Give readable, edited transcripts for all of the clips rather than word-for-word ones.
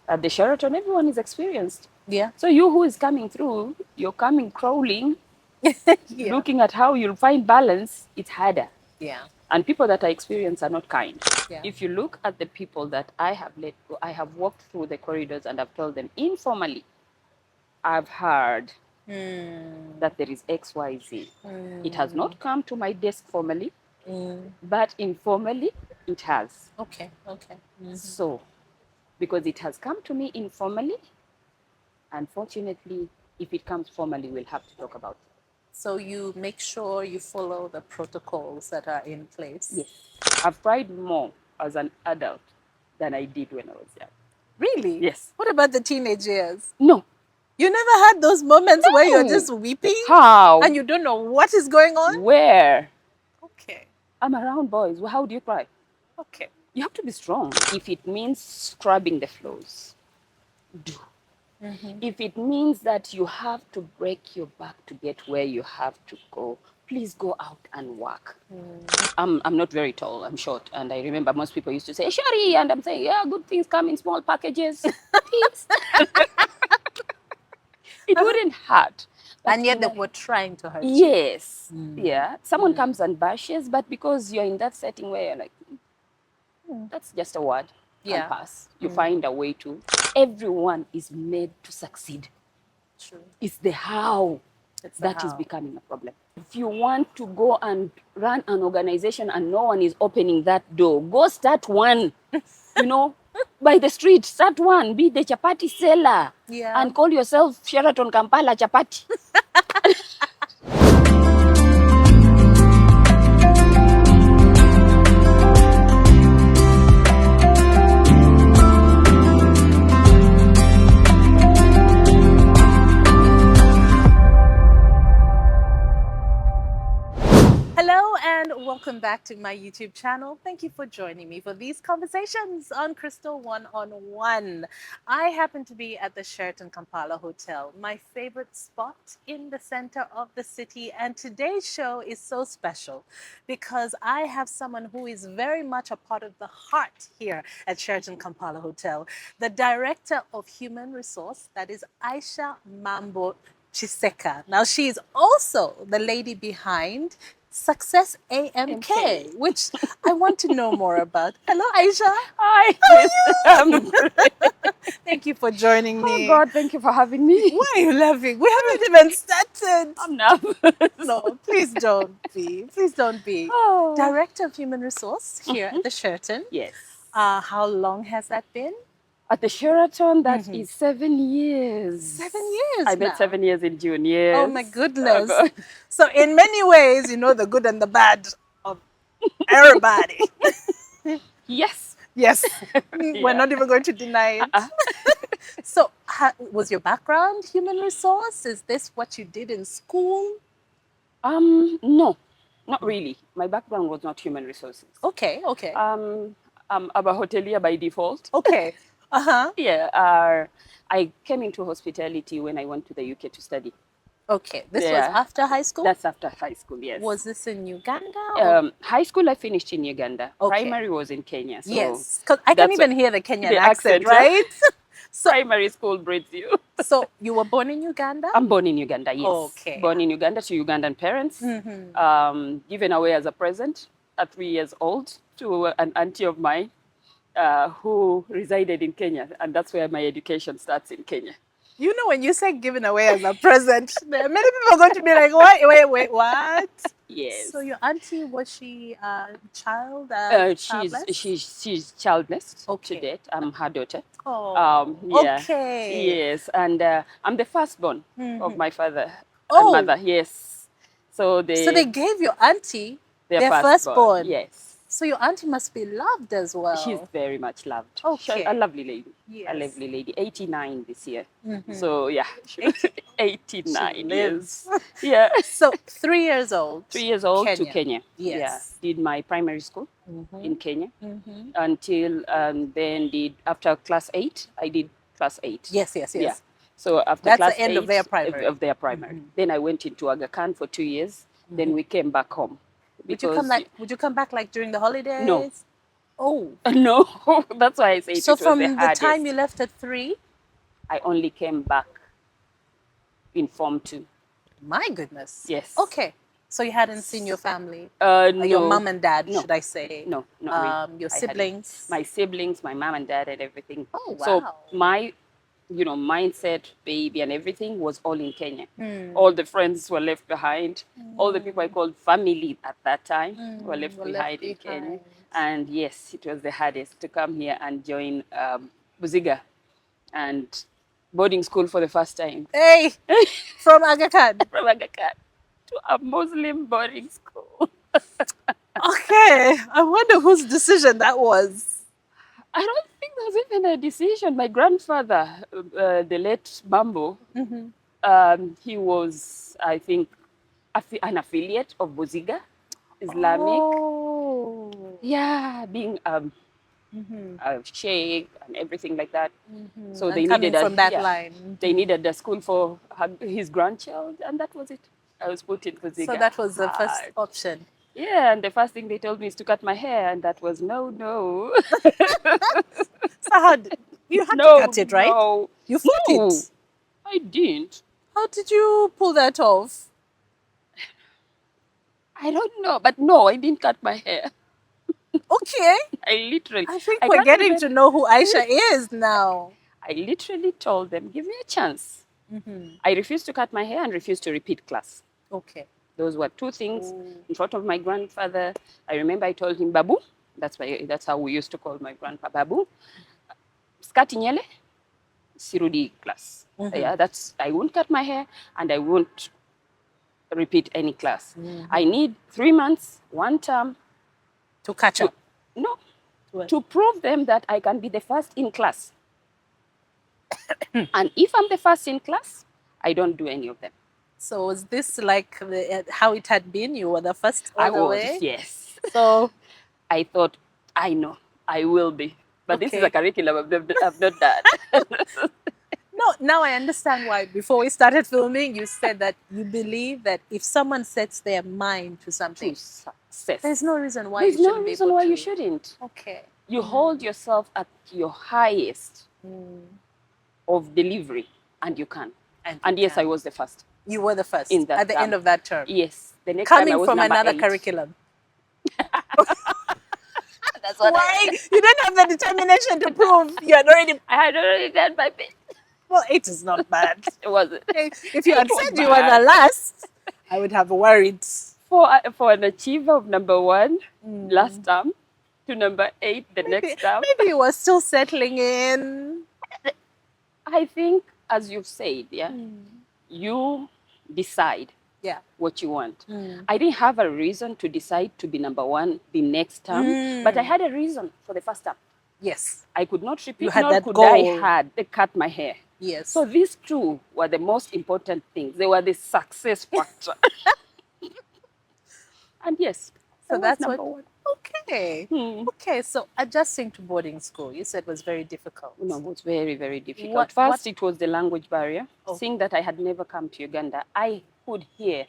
At the Sheraton, everyone is experienced. Yeah. So you who is coming through, you're coming crawling, Yeah. looking at how you'll find balance, it's harder. Yeah. And people that are experienced are not kind. Yeah. If you look at the people that I have I have walked through the corridors and I've told them informally, I've heard that there is XYZ. It has not come to my desk formally, but informally it has. Okay. Okay. So, because it has come to me informally, unfortunately, if it comes formally, we'll have to talk about it. So you make sure you follow the protocols that are in place. Yes. I've cried more as an adult than I did when I was young. Really? Yes. What about the teenage years? No. You never had those moments where you're just weeping How? and you don't know what is going on? Where? Okay. I'm around boys. How do you cry? Okay. You have to be strong. If it means scrubbing the floors, do. If it means that you have to break your back to get where you have to go, please go out and work. I'm not very tall, I'm short. And I remember most people used to say, Shari, and I'm saying, yeah, good things come in small packages. Please. It wouldn't hurt. But And yet they were trying to hurt you. yes. Yeah. Someone comes and bashes, but because you're in that setting where you're like, that's just a word. Yeah. And pass. You find a way to. Everyone is made to succeed. True. It's the how that is becoming a problem. If you want to go and run an organization and no one is opening that door, go start one. By the street, start one. Be the chapati seller. Yeah. And call yourself Sheraton Kampala Chapati. Hello and welcome back to my YouTube channel. Thank you for joining me for these conversations on Crystal One-on-One. I happen to be at the Sheraton Kampala Hotel, my favorite spot in the center of the city. And today's show is so special because I have someone who is very much a part of the heart here at Sheraton Kampala Hotel, the Director of Human Resource, that is Aisha Mambo Chiseka. Now, she is also the lady behind Success AMK, which I want to know more about. Hello, Aisha. Hi. I'm great. Thank you for joining me. Oh God, thank you for having me. Why are you laughing? We haven't even started. I'm nervous. No, please don't be. Please don't be. Oh. Director of Human Resource here at the Sheraton. Yes. How long has that been? At the Sheraton, that is 7 years. 7 years I now. bet 7 years in June, yes. Oh my goodness. Oh, So in many ways, you know the good and the bad of everybody. yes. Yes. We're not even going to deny it. So was your background human resource? Is this what you did in school? No, not really. My background was not human resources. Okay, okay. I'm a hotelier by default. Okay. Uh-huh. Yeah. I came into hospitality when I went to the UK to study. Okay. This was after high school? That's after high school, yes. Was this in Uganda? High school I finished in Uganda. Okay. Primary was in Kenya. So yes. Because I can even hear the Kenyan the accent, accent, right? So primary school breeds you. So you were born in Uganda? I'm born in Uganda, yes. Okay. Born in Uganda to Ugandan parents. Given away as a present at 3 years old to an auntie of mine who resided in Kenya. And that's where my education starts, in Kenya. You know, when you say given away as a present, many people are going to be like, wait, what? Yes. So your auntie, was she childless? She's childless Okay. to date. I'm her daughter. Oh, Yeah. okay. Yes, and I'm the firstborn of my father Oh. and mother. Yes. So they gave your auntie their firstborn. firstborn. Yes. So your auntie must be loved as well. She's very much loved. Okay. She's a lovely lady. Yes. A lovely lady. 89 this year. So yeah, 89 She years. Yeah. So 3 years old. 3 years old Kenya. to Kenya. Yes. Yeah. Did my primary school in Kenya until then after class 8, I did class 8. Yes. Yeah. So after That's class the end 8 of their primary. Then I went into Aga Khan for 2 years. Then we came back home. Would you come back like during the holidays? No. Oh, No, that's why I say so it was the from the time you hardest. left at 3, I only came back in Form 2. my goodness. Yes. Okay. So you hadn't seen your family, your No, mom and dad, no, should I say, no, not really. your I hadn't. siblings. My siblings, my mom and dad, and everything. Oh, So wow. my, mindset, baby, and everything was all in Kenya. Hmm. All the friends were left behind. All the people I called family at that time were left Were left behind in Kenya. behind. And yes, it was the hardest to come here and join Buziga and boarding school for the first time. Hey, from Aga Khan. From Aga Khan to a Muslim boarding school. Okay. I wonder whose decision that was. I don't think there was even a decision. My grandfather, the late Mambo, he was, I think, an affiliate of Buziga Islamic. Oh. Yeah, being a sheikh and everything like that. So And they coming needed from that line. they needed a school for his grandchild, and that was it. I was put in Buziga. So that was the first hard. option. Yeah, and the first thing they told me is to cut my hair, and that was no. So how did, you had to No, cut it, right? no. You fought No, it. I didn't. How did you pull that off? I don't know, but no, I didn't cut my hair. Okay. I literally, I think I we're can't getting remember. to know who Aisha is now. I literally told them, give me a chance. I refused to cut my hair and refused to repeat class. Okay. Those were two things in front of my grandfather. I remember I told him, Babu, that's how we used to call my grandpa, Babu, skati nyele, sirudi class. Yeah, I won't cut my hair and I won't repeat any class. I need 3 months, 1 term To catch up. no, What? to prove them that I can be the first in class. And if I'm the first in class, I don't do any of them. So was this like how it had been? You were the first all I the was, way? yes. So I thought, I know, I will be. But this is Okay. a curriculum I've not done. No, now I understand why. Before we started filming, you said that you believe that if someone sets their mind to something, To success. there's no reason why There's you no shouldn't be reason able why to. you shouldn't. Okay. You hold yourself at your highest of delivery, and you can. And And you yes, can. I was the first. You were the first In that at the end term. of that term. Yes. The next time I Coming was from number another 8. curriculum. That's what Why? You didn't have the determination to prove you had already. I had already done my bit. Well, 8 is not bad. It wasn't. If you had It was said you were the bad. last, I would have worried. For an achiever of number 1 last term to number 8 the next term, Maybe you were still settling in. I think, as you've said, yeah, you decide Yeah. what you want. I didn't have a reason to decide to be number 1 the next term, but I had a reason for the first term. Yes. I could not repeat, You had nor that could goal. I cut my hair. Yes. So these two were the most important things. They were the success factor. And yes, So I was that's number what. 1. Okay. Okay. So adjusting to boarding school, you said was very difficult. No, it was very, very difficult. What- First, what- it was the language barrier. Oh. Seeing that I had never come to Uganda, I could hear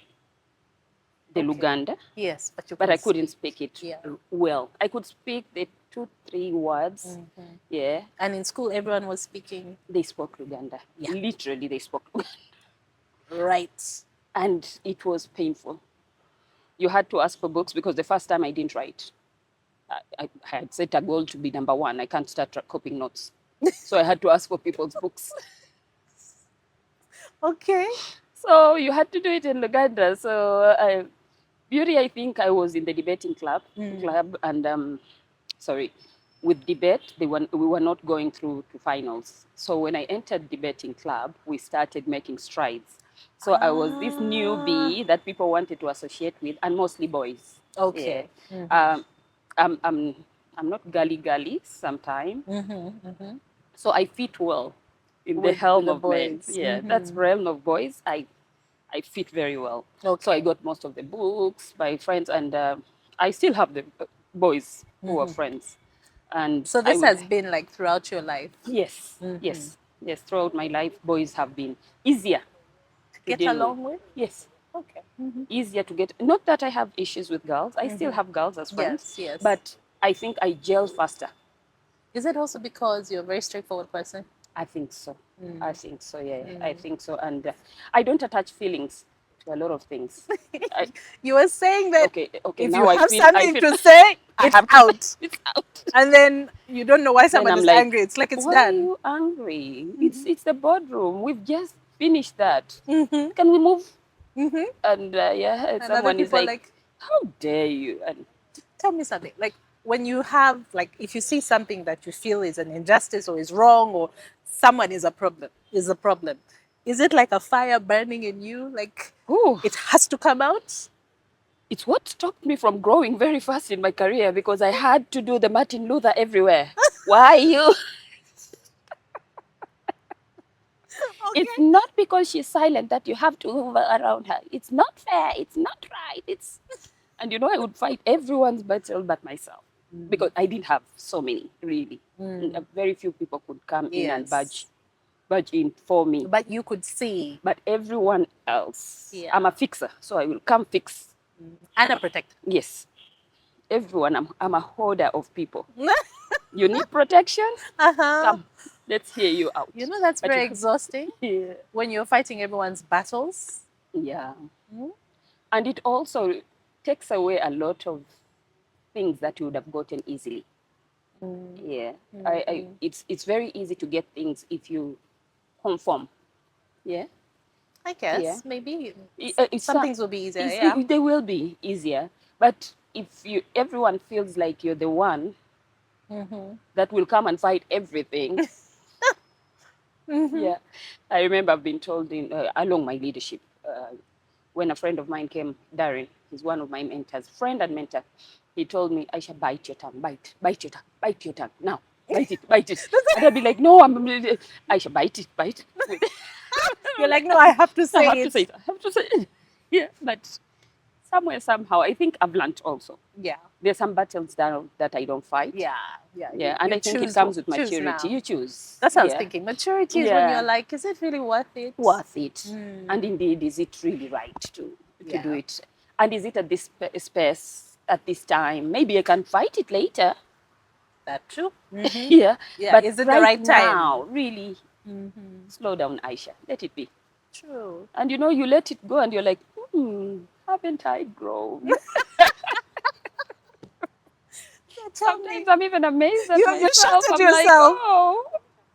the Okay. Luganda, Yes, but but I couldn't speak it Yeah. well. I could speak the 2-3 words. Yeah, And in school, everyone was speaking. they spoke Luganda. Yeah. Literally, they spoke Luganda. Right. And it was painful. You had to ask for books because the first time I didn't write. I had set a goal to be number 1. I can't start copying notes. So I had to ask for people's books. Okay. So you had to do it in Luganda. So Beauty, I think I was in the debating club, and with debate, we were not going through to finals. So when I entered debating club, we started making strides. So I was this newbie that people wanted to associate with, and mostly boys. Okay. Yeah. I'm not gully sometimes. So I fit well in the With realm the of men. boys. Yeah, that's realm of boys. I fit very well. Okay. So I got most of the books, my friends, and I still have the boys who are friends. And So this has been like throughout your life. yes, yes. Throughout my life, boys have been easier to Get deal along with? Yes, Okay. easier to get. Not that I have issues with girls. I still have girls as friends. Yes, yes. But I think I gel faster. Is it also because you're a very straightforward person? I think so. Mm. I think so. Yeah, I think so. And I don't attach feelings to a lot of things. I, You were saying that okay, okay. if you Now I have feel. I something feel. to say, I it's have to say out. it's out. And then you don't know why Then someone I'm is like, angry. It's like it's why are done. you angry? It's the boardroom. We've just finished that. Mm-hmm. Can we move? Mm-hmm. And yeah, And other someone is people are like, like, how dare you? And tell me something. Like when you have, like, if you see something that you feel is an injustice or is wrong or someone is a problem, is it like a fire burning in you? Like oh, it has to come out? it's what stopped me from growing very fast in my career because I had to do the Martin Luther everywhere. Why you? It's Okay. not because she's silent that you have to hover around her. It's not fair. It's not right. It's and I would fight everyone's battle but myself because I didn't have so many really. Very few people could come in and Yes. budge in for me. But you could see. But everyone else, Yeah. I'm a fixer, so I will come fix. And a protector. Yes, everyone. I'm a holder of people. You need protection? Uh-huh. Come, let's hear you out. You know, that's But very you, exhausting yeah, when you're fighting everyone's battles. yeah. Mm. And it also takes away a lot of things that you would have gotten easily. Yeah, it's very easy to get things if you conform. Yeah, I guess yeah. maybe It's some things will be easier. it's, Yeah. they will be easier, but if everyone feels like you're the one that will come and fight everything, yeah. I remember I've been told along my leadership when a friend of mine came, Darren, he's one of my mentors, friend and mentor. He told me, Aisha, bite your tongue, bite your tongue, bite your tongue now. Bite it. And I'd be like, no, Aisha, bite it. You're like, no, I have to I say have it. to say it. I have to say it. Yeah, but somewhere, somehow, I think I've learned also. Yeah. There's some battles that I don't fight. Yeah. Yeah. Yeah, You, and you I think it choose comes with choose now. maturity. You choose. That's what I was Yeah. thinking. Maturity is when you're like, is it really worth it? Worth it. And indeed, is it really right to Yeah. do it? And is it at this space, at this time? Maybe I can fight it later. That true. Yeah. Yeah. But Is it the right right time? now, really, slow down, Aisha. Let it be. True. And you let it go and you're like, haven't I grown? Tell me. Sometimes I'm even amazed at You myself. shot at I'm like, yourself. oh,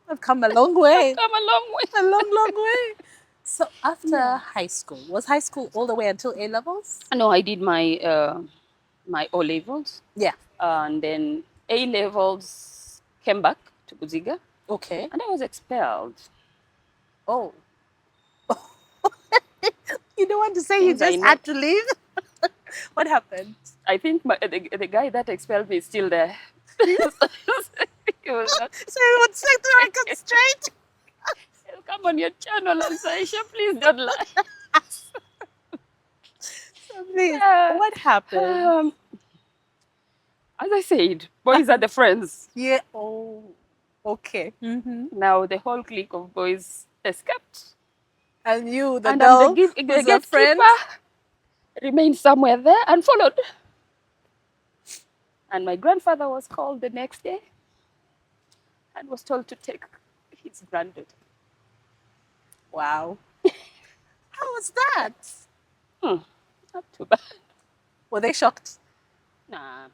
I've come a long way. come a long way. A long, long way. So after high school, was high school all the way until A levels? No, I did my O levels, Yeah. and then A levels came back to Buziga, Okay. and I was expelled. Oh. You don't want to say you Things I just know. had to leave? What happened? I think the guy that expelled me is still there. He was not. So you would set the record straight? He'll come on your channel and say, Aisha, please don't lie. Please, Yeah. what happened? As I said, boys are the friends. Yeah. Oh, okay. Now the whole clique of boys escaped. And you, the And girl, I'm the who's a friend. gatekeeper, remained somewhere there and followed. And my grandfather was called the next day and was told to take his granddaughter. Wow. How was that? Not too bad. Were they shocked? Nah.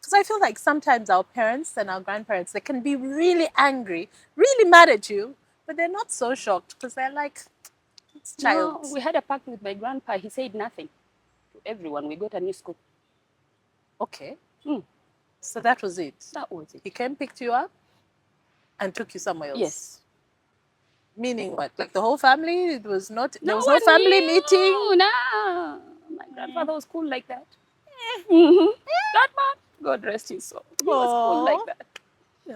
Because I feel like sometimes our parents and our grandparents, they can be really angry, really mad at you, but they're not so shocked because they're like, it's child. No, we had a pact with my grandpa. He said nothing to everyone. We got a new school. Okay. Mm. So that was it. That was it. He came, picked you up, and took you somewhere else. Yes. Meaning what? Like the whole family? It was not. There was no one family knew. meeting. Nah. My grandfather was cool like that. That man, God rest his soul. He was cool like that.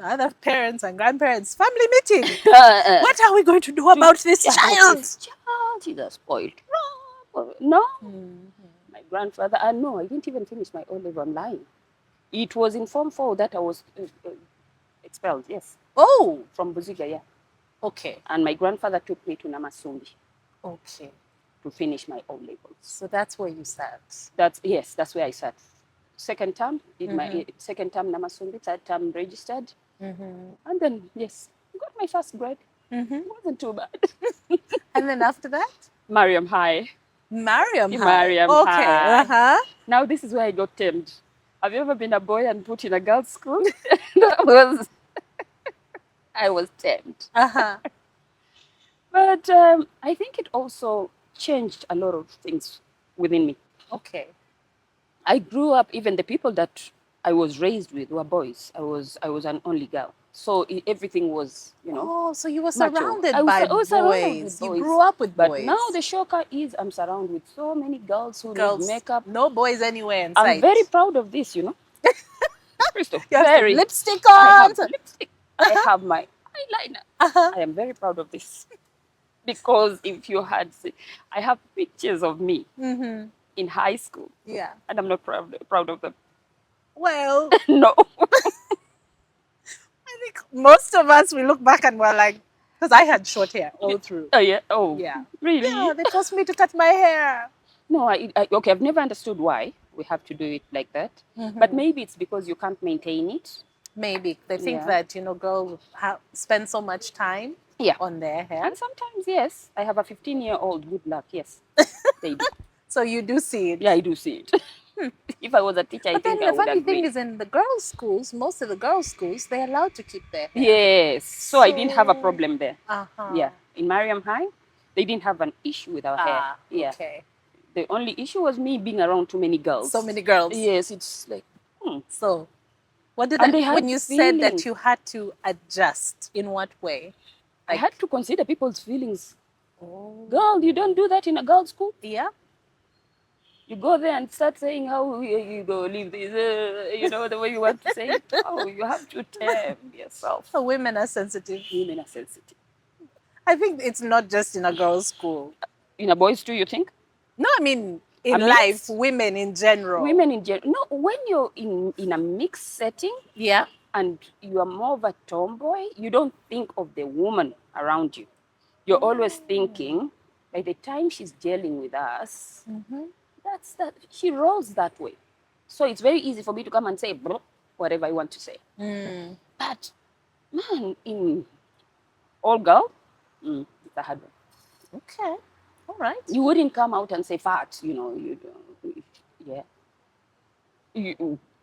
Other parents and grandparents, family meeting. What are we going to do about this child? This child, he's a spoiled. No. My grandfather, no, I didn't even finish my O-level online. It was in Form 4 that I was expelled, yes. Oh. From Buziga, yeah. Okay. And my grandfather took me to Namasumbi Okay. to finish my O-levels. So that's where you sat. That's where I sat. second term, did my second term Namasumbi, third term registered. And then, yes, got my first grade. Wasn't too bad. And then after that? Mariam High. Mariam High. Mariam Okay. High. Now, this is where I got tamed. Have you ever been a boy and put in a girls' school? That was, I was tamed. But I think it also changed a lot of things within me. Okay. I grew up, even the people that I was raised with were boys. I was an only girl. So everything was, Oh, so you were macho. surrounded I by was surrounded boys. with You boys. grew up with But boys. now the shocker is I'm surrounded with so many girls who Girls, need makeup. no boys anywhere in I'm sight. very proud of this, Crystal, You have some very. lipstick I on. have lipstick. I have my eyeliner. I am very proud of this. Because if you had, I have pictures of me in high school. Yeah. And I'm not proud of them. Well, No. I think most of us, we look back and we're like, because I had short hair all through. Oh, yeah. Oh, Yeah. really? Yeah, they forced me to cut my hair. No, okay, I've never understood why we have to do it like that. But maybe it's because you can't maintain it. Maybe they think Yeah. that, girls spend so much time Yeah. on their hair. And sometimes, yes, I have a 15-year-old. Good luck, yes. They do. So you do see it. Yeah, I do see it. If I was a teacher, I But then think I the would funny agree. thing is, in the girls' schools, most of the girls' schools, they're allowed to keep their hair. Yes. So I didn't have a problem there. Uh-huh. Yeah. In Mariam High, they didn't have an issue with our hair. Yeah. Okay. The only issue was me being around too many girls. So many girls. Yes, it's like, So, what did And that, they had when you said that feelings. you had to adjust, in what way? I had to consider people's feelings. Oh. Girl, you don't do that in a girls' school. Yeah. You go there and start saying how you go leave this, the way you want to say it. Oh, you have to tame yourself. So women are sensitive. Women are sensitive. I think it's not just in a girls' school. In a boys too, you think? No, I mean in A life, mix? women in general. Women in general. No, when you're in a mixed setting Yeah. and you are more of a tomboy, you don't think of the woman around you. You're always thinking, by the time she's dealing with us, that's that. She rolls that way. So it's very easy for me to come and say whatever I want to say. But man, in all girl, it's a hard one. Okay. All right. You wouldn't come out and say fat, yeah.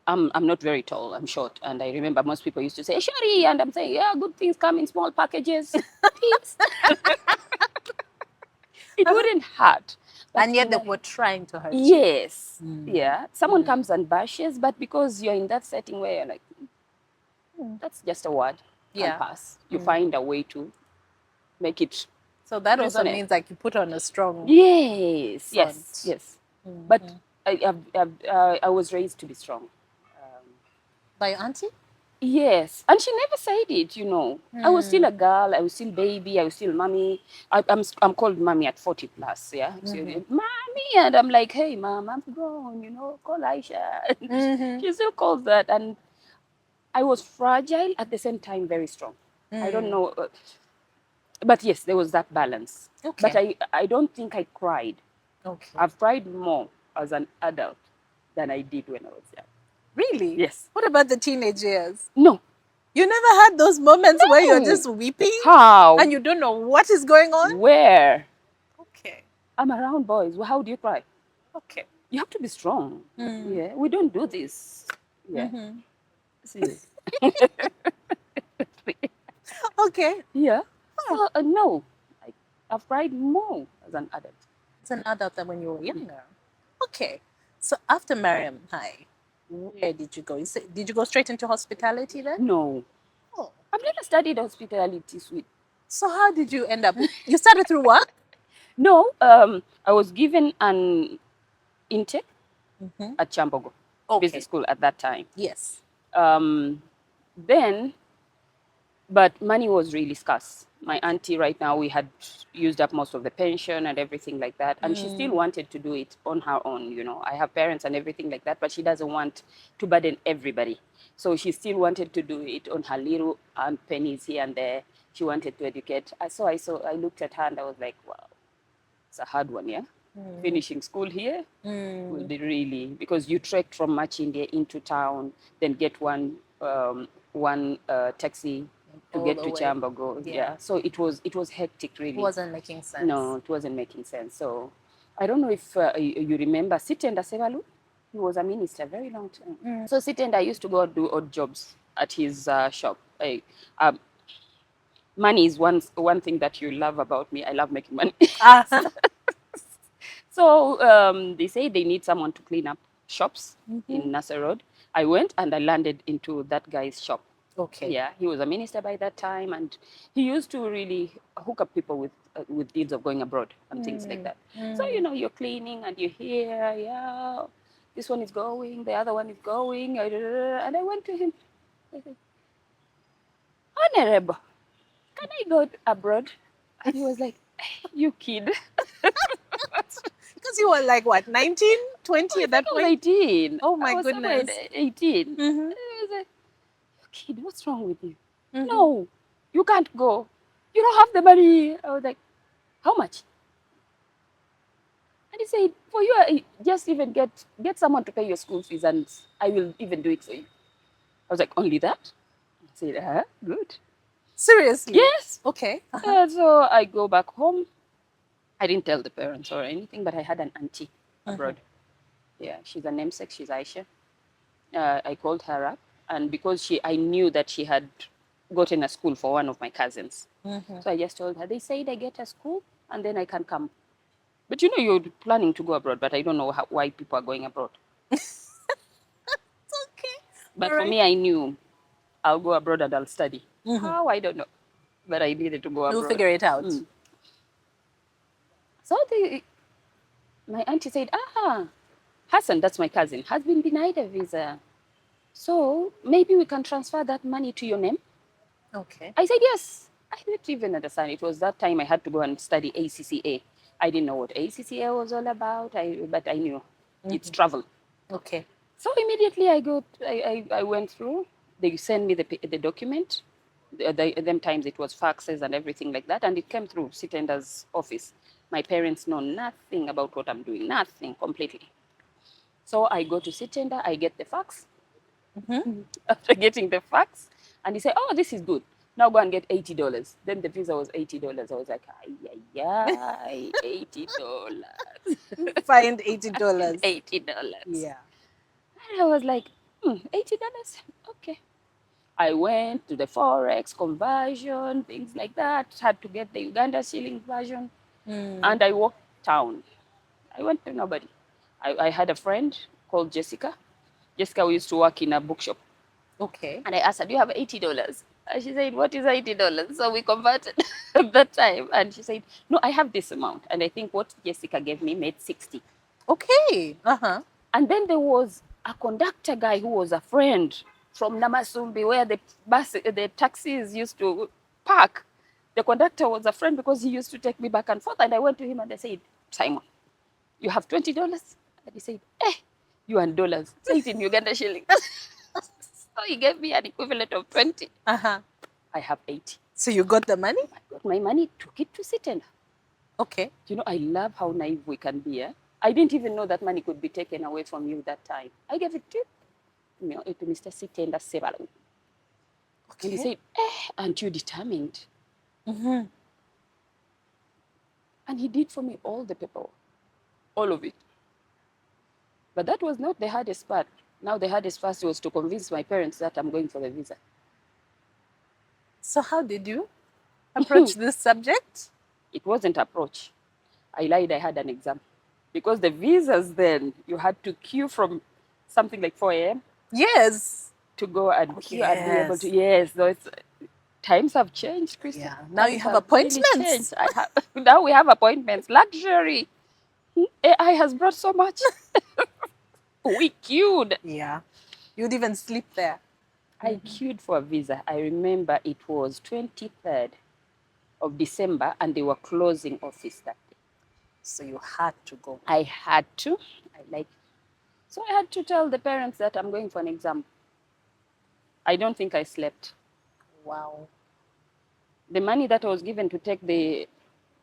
I'm not very tall. I'm short, and I remember most people used to say "shorty," and I'm saying, yeah, good things come in small packages. It wouldn't hurt. But And yet they were trying to hurt you. yes, yeah. Someone comes and bashes, but because you're in that setting where you're like, that's just a word, Yeah. and pass. You find a way to make it. So that also Resonate. means like you put on a strong. Yes, Front. yes. But I was raised to be strong. By your auntie? Yes, and she never said it. I was still a girl. I was still baby. I was still mommy. I'm called mommy at 40 plus. Yeah, so, mommy, and I'm like, hey, mom, I'm grown. Call Aisha. She still calls that, and I was fragile at the same time, very strong. I don't know, but yes, there was that balance. Okay. But I don't think I cried. Okay. I've cried more as an adult than I did when I was young. Really? Yes. What about the teenage years? No. You never had those moments where you're No. just weeping How? and you don't know what is going on? Where? Okay. I'm around boys. Well, how do you cry? Okay. You have to be strong. Yeah, we don't do this. Yeah. See. Okay. Yeah. So, no, I've cried more as an adult. It's an adult than when you were younger. Okay. So after Mariam High, where did you go? Did you go straight into hospitality then? No, Oh. I've never studied hospitality suite. So how did you end up? You started through work? No, I was given an intake at Chambogo Business School at that time. Yes. Then, but money was really scarce. My auntie right now, we had used up most of the pension and everything like that. And she still wanted to do it on her own. I have parents and everything like that, but she doesn't want to burden everybody. So she still wanted to do it on her little pennies here and there. She wanted to educate. I looked at her and I was like, wow, it's a hard one, yeah? finishing school here will Mm. be really, because you trekked from much India into town, then get one taxi to All get the to way. Chambago. Yeah. Yeah, so it was hectic really. Wasn't making sense. No, it wasn't making sense. So I don't know if you remember Sitenda Sevalu. He was a minister very long time. So Sitenda used to go and do odd jobs at his shop. Um, Money is one thing that you love about me. I love making money. Uh-huh. So they say they need someone to clean up shops in Nasser Road. I went and I landed into that guy's shop. Okay. Yeah, he was a minister by that time, and he used to really hook up people with deals of going abroad and things like that. So you're cleaning and you hear, yeah, this one is going, the other one is going, and I went to him. I said, Honorable, can I go abroad? And he was like, you kid. Because you were like what, 19, 20 I at think that I was point? 18. Oh I my was somewhere at goodness. 18. Mm-hmm. I was like, kid, what's wrong with you? Mm-hmm. No, you can't go. You don't have the money. I was like, how much? And he said, for you, just even get someone to pay your school fees and I will even do it for you. I was like, only that? I said, good. Seriously? Yes. Okay. So I go back home. I didn't tell the parents or anything, but I had an auntie abroad. Yeah, she's a namesake. She's Aisha. I called her up, and because I knew that she had gotten a school for one of my cousins, so I just told her. They said I get a school, and then I can come. But you're planning to go abroad, but I don't know why people are going abroad. Okay. But All for right. me, I knew I'll go abroad and I'll study. How, I don't know, but I needed to go We'll abroad. figure it out. So my auntie said, Hassan, that's my cousin, has been denied a visa. So maybe we can transfer that money to your name. Okay. I said yes. I didn't even understand. It was that time I had to go and study ACCA. I didn't know what ACCA was all about, but I knew it's travel. Okay. So immediately I went through. They sent me the document. Them times it was faxes and everything like that, and it came through Sitenda's office. My parents know nothing about what I'm doing, nothing completely. So I go to Sitenda, I get the fax. After getting the fax, and he said, "Oh, this is good. Now go and get $80." Then the visa was $80. I was like, "Ay, ay, ay, $80, Find $80. $80." Yeah. And I was like, $80? Okay. I went to the Forex conversion, things like that, had to get the Uganda shilling version, and I walked town. I went to nobody. I had a friend called Jessica. Jessica, we used to work in a bookshop. Okay. And I asked her, do you have $80? And she said, what is $80? So we converted at that time. And she said, no, I have this amount. And I think what Jessica gave me made 60. Okay. Uh-huh. And then there was a conductor guy who was a friend from Namasumbi, where the taxis used to park. The conductor was a friend because he used to take me back and forth. And I went to him and I said, Simon, you have $20? And he said, you and dollars. Say it in Uganda shillings. So he gave me an equivalent of 20. Uh-huh. I have 80. So you got the money? I got my money, took it to Sitenda. Okay. I love how naive we can be. I didn't even know that money could be taken away from you that time. I gave it to Mr. Sitenda Sevalu. Okay. And he said, aren't you determined? And he did for me all the paperwork, all of it. But that was not the hardest part. Now the hardest part was to convince my parents that I'm going for the visa. So how did you approach this subject? It wasn't approach. I lied, I had an exam. Because the visas then, you had to queue from something like 4 a.m. Yes. to go and queue and be able Yes. to. Yes, times have changed, Krista. Yeah. Now you Times have really appointments. changed. Now we have appointments, luxury. AI has brought so much. We queued. Yeah. You'd even sleep there. I queued for a visa. I remember it was 23rd of December and they were closing office that day. So you had to go. I had to. So I had to tell the parents that I'm going for an exam. I don't think I slept. Wow. The money that I was given to take the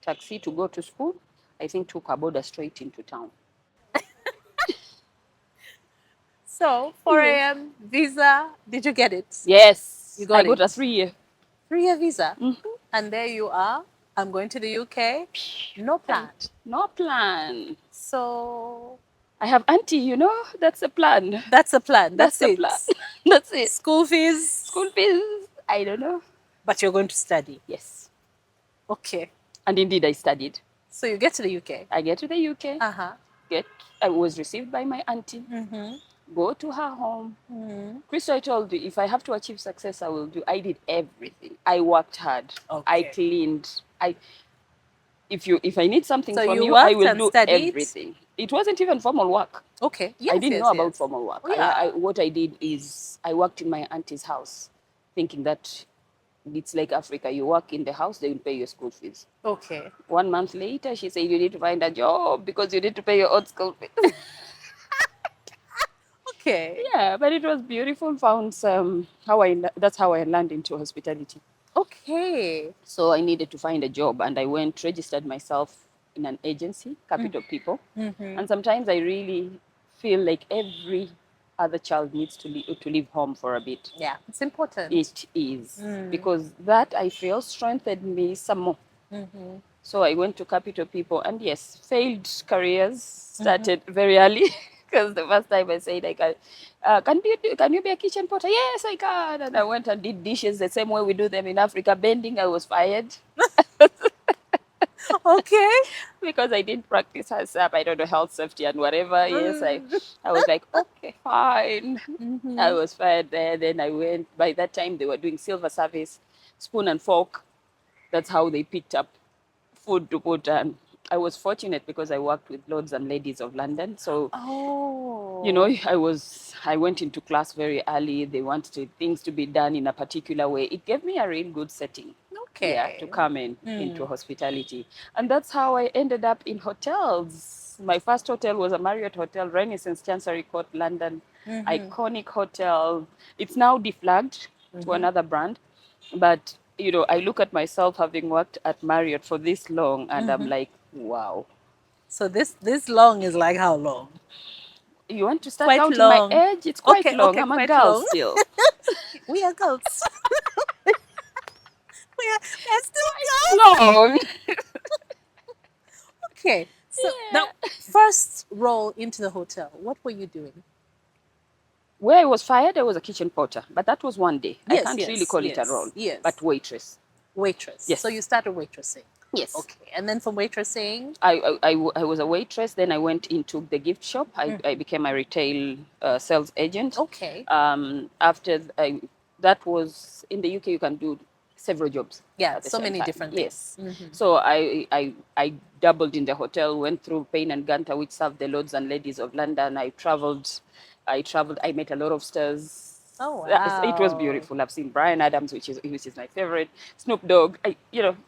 taxi to go to school, I think took a border straight into town. So 4 Yes. a.m. visa. Did you get it? You Yes, I got got a it. 3 year. 3 year visa. Mhm. And there you are. I'm going to the UK. No plan. No plan. So I have auntie, that's a plan. that's a plan. That's That's the it. plan. That's it. School fees, School fees, I don't know. but you're going to study. Yes. Okay. And indeed, I studied. So you get to the UK. I get to the UK, Uh-huh. I was received by my auntie, Mm-hmm. go to her home. Mm-hmm. Crystal, I told you, if I have to achieve success, I will do. I did everything. I worked hard. I Okay. cleaned. If I need something So from you you, I worked will and do studied. everything. It wasn't even formal work. Okay. I Yes, didn't yes, know about yes. formal work. Oh, yeah. What I did is I worked in my auntie's house, thinking that it's like Africa. You work in the house, they will pay your school fees. Okay. 1 month later, she said, you need to find a job because you need to pay your own school fees. Okay. Yeah, but it was beautiful. Found some, that's how I landed into hospitality. Okay. So I needed to find a job and I went, registered myself in an agency, Capital People. Mm-hmm. And sometimes I really feel like every other child needs to leave home for a bit. Yeah, it's important. It is. Because that I feel strengthened me some more. Mm-hmm. So I went to Capital People and yes, failed careers started very early. Because the first time I said, can you be a kitchen porter? Yes, I can. And I went and did dishes the same way we do them in Africa. Bending, I was fired Okay. because I didn't practice herself. I don't know, health, safety, and whatever. Yes, Mm. I was like, okay, fine. I Mm-hmm. was fired there. Then I went. By that time, they were doing silver service, spoon and fork. That's how they picked up food to put. And I was fortunate because I worked with lords and ladies of London. So Oh. I went into class very early. They wanted things to be done in a particular way. It gave me a real good setting. Yeah, to Okay. come into hospitality. And that's how I ended up in hotels. My first hotel was a Marriott Hotel, Renaissance Chancery Court, London. Iconic hotel. It's now deflagged to another brand. But I look at myself having worked at Marriott for this long and I'm like, wow. So this long is like how long? You want to start Quite counting my long. age? It's quite Okay, long. okay, I'm a quite girl long. still. We are girls. We're still girls. Long. Okay. So now, Yeah. first role into the hotel. What were you doing? Where I was fired, I was a kitchen porter, but that was one day. I Yes, can't really yes, call it a role, yes, yes. but waitress. Waitress. So you Yes. started waitressing. Yes. Okay. And then from waitressing. I was a waitress. Then I went into the gift shop. I became a retail sales agent. Okay. That was in the UK. You can do several jobs Yeah, at the so same many time. different Yes. things. So I doubled in the hotel. Went through Pain and Gunter, which served the lords and ladies of London. I traveled. I met a lot of stars. Oh It was wow. beautiful. I've seen Brian Adams, which is my favorite. Snoop Dogg. Name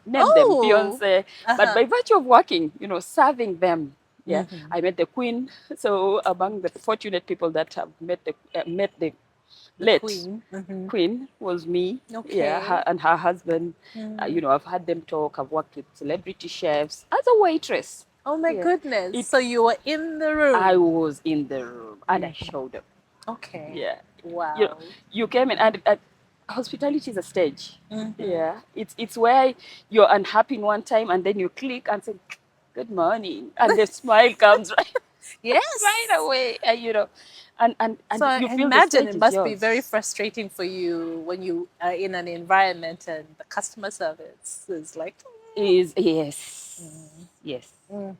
them. Oh. Beyonce. But by virtue of working, serving them, yeah, Mm-hmm. I met the Queen. So among the fortunate people that have met the The late queen. Mm-hmm. Queen was me. Yeah, Okay. and her husband. I've had them talk. I've worked with celebrity chefs as a waitress. Oh my Yeah, goodness. it. So you were in the room. I was in the room and I showed up. Okay. Yeah. Wow. You came in and hospitality is a stage. Yeah. It's where you're unhappy in one time and then you click and say, good morning. And the smile comes Yes. right away. And So I you feel the imagine stage it is must be very yours. frustrating for you when you are in an environment and the customer service is like, Is yes. Yes. because